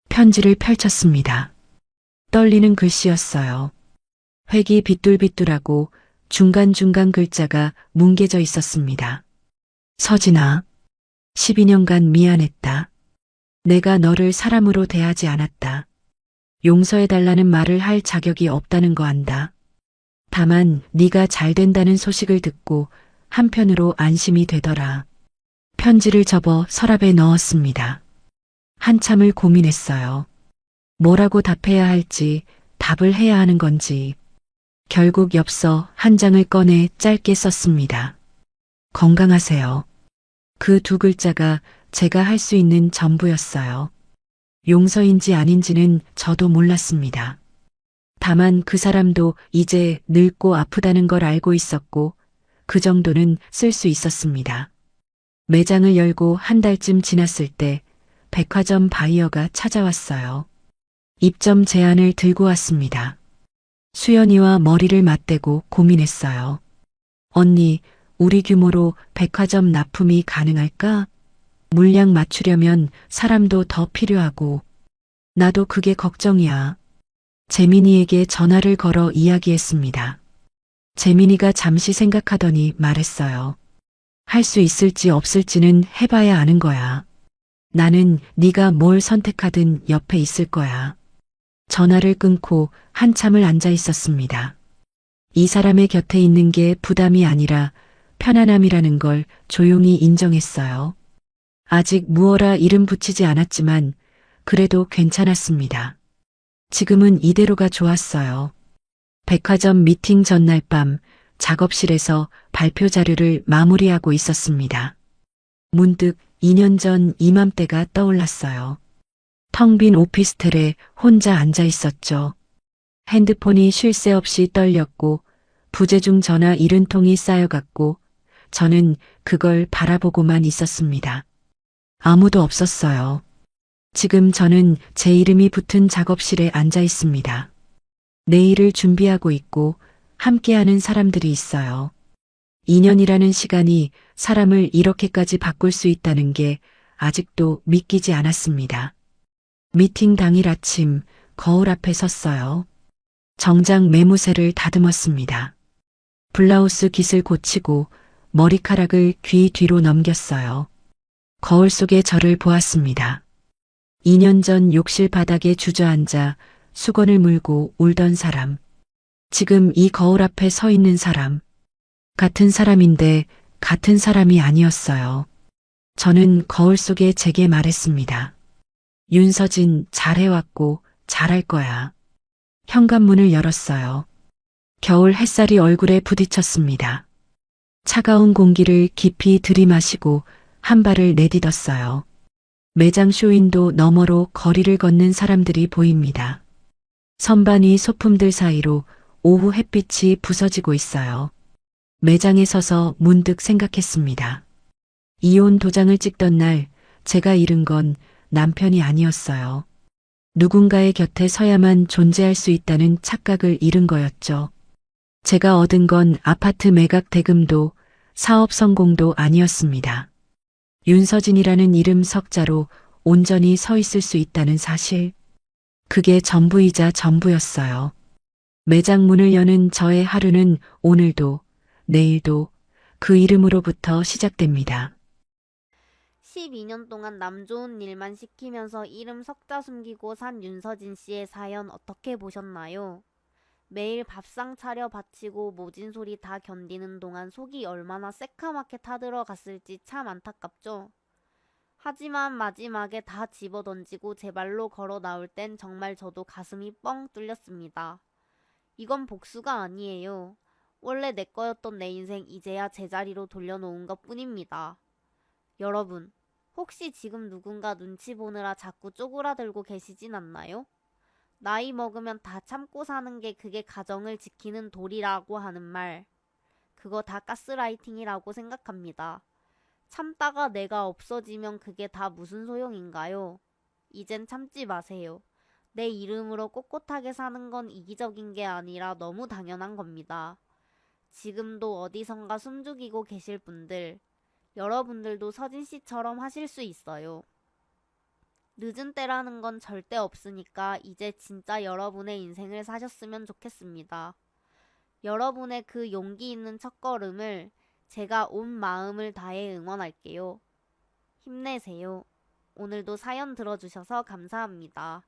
편지를 펼쳤습니다. 떨리는 글씨였어요. 획이 비뚤비뚤하고 중간중간 글자가 뭉개져 있었습니다. 서진아, 12년간 미안했다. 내가 너를 사람으로 대하지 않았다. 용서해달라는 말을 할 자격이 없다는 거 안다. 다만 네가 잘 된다는 소식을 듣고 한편으로 안심이 되더라. 편지를 접어 서랍에 넣었습니다. 한참을 고민했어요. 뭐라고 답해야 할지, 답을 해야 하는 건지. 결국 엽서 한 장을 꺼내 짧게 썼습니다. 건강하세요. 그 두 글자가 제가 할 수 있는 전부였어요. 용서인지 아닌지는 저도 몰랐습니다. 다만 그 사람도 이제 늙고 아프다는 걸 알고 있었고 그 정도는 쓸 수 있었습니다. 매장을 열고 한 달쯤 지났을 때 백화점 바이어가 찾아왔어요. 입점 제안을 들고 왔습니다. 수연이와 머리를 맞대고 고민했어요. 언니, 우리 규모로 백화점 납품이 가능할까? 물량 맞추려면 사람도 더 필요하고 나도 그게 걱정이야. 재민이에게 전화를 걸어 이야기했습니다. 재민이가 잠시 생각하더니 말했어요. 할 수 있을지 없을지는 해봐야 아는 거야. 나는 네가 뭘 선택하든 옆에 있을 거야. 전화를 끊고 한참을 앉아 있었습니다. 이 사람의 곁에 있는 게 부담이 아니라 편안함이라는 걸 조용히 인정했어요. 아직 무어라 이름 붙이지 않았지만 그래도 괜찮았습니다. 지금은 이대로가 좋았어요. 백화점 미팅 전날 밤 작업실에서 발표 자료를 마무리하고 있었습니다. 문득 2년 전 이맘때가 떠올랐어요. 텅 빈 오피스텔에 혼자 앉아 있었죠. 핸드폰이 쉴 새 없이 떨렸고 부재중 전화 70통이 쌓여갔고 저는 그걸 바라보고만 있었습니다. 아무도 없었어요. 지금 저는 제 이름이 붙은 작업실에 앉아 있습니다. 내일을 준비하고 있고 함께하는 사람들이 있어요. 2년이라는 시간이 사람을 이렇게까지 바꿀 수 있다는 게 아직도 믿기지 않았습니다. 미팅 당일 아침 거울 앞에 섰어요. 정장 매무새를 다듬었습니다. 블라우스 깃을 고치고 머리카락을 귀 뒤로 넘겼어요. 거울 속에 저를 보았습니다. 2년 전 욕실 바닥에 주저앉아 수건을 물고 울던 사람. 지금 이 거울 앞에 서 있는 사람. 같은 사람인데 같은 사람이 아니었어요. 저는 거울 속에 제게 말했습니다. 윤서진, 잘해왔고 잘할 거야. 현관문을 열었어요. 겨울 햇살이 얼굴에 부딪혔습니다. 차가운 공기를 깊이 들이마시고 한 발을 내딛었어요. 매장 쇼윈도 너머로 거리를 걷는 사람들이 보입니다. 선반 위 소품들 사이로 오후 햇빛이 부서지고 있어요. 매장에 서서 문득 생각했습니다. 이혼 도장을 찍던 날 제가 잃은 건 남편이 아니었어요. 누군가의 곁에 서야만 존재할 수 있다는 착각을 잃은 거였죠. 제가 얻은 건 아파트 매각 대금도 사업 성공도 아니었습니다. 윤서진이라는 이름 석자로 온전히 서 있을 수 있다는 사실. 그게 전부이자 전부였어요. 매장 문을 여는 저의 하루는 오늘도 내일도 그 이름으로부터 시작됩니다. 12년 동안 남 좋은 일만 시키면서 이름 석자 숨기고 산 윤서진 씨의 사연 어떻게 보셨나요? 매일 밥상 차려 바치고 모진 소리 다 견디는 동안 속이 얼마나 새카맣게 타들어갔을지 참 안타깝죠. 하지만 마지막에 다 집어던지고 제 발로 걸어 나올 땐 정말 저도 가슴이 뻥 뚫렸습니다. 이건 복수가 아니에요. 원래 내 거였던 내 인생 이제야 제자리로 돌려놓은 것 뿐입니다. 여러분, 혹시 지금 누군가 눈치 보느라 자꾸 쪼그라들고 계시진 않나요? 나이 먹으면 다 참고 사는 게 그게 가정을 지키는 도리라고 하는 말. 그거 다 가스라이팅이라고 생각합니다. 참다가 내가 없어지면 그게 다 무슨 소용인가요? 이젠 참지 마세요. 내 이름으로 꼿꼿하게 사는 건 이기적인 게 아니라 너무 당연한 겁니다. 지금도 어디선가 숨죽이고 계실 분들, 여러분들도 서진 씨처럼 하실 수 있어요. 늦은 때라는 건 절대 없으니까 이제 진짜 여러분의 인생을 사셨으면 좋겠습니다. 여러분의 그 용기 있는 첫걸음을 제가 온 마음을 다해 응원할게요. 힘내세요. 오늘도 사연 들어주셔서 감사합니다.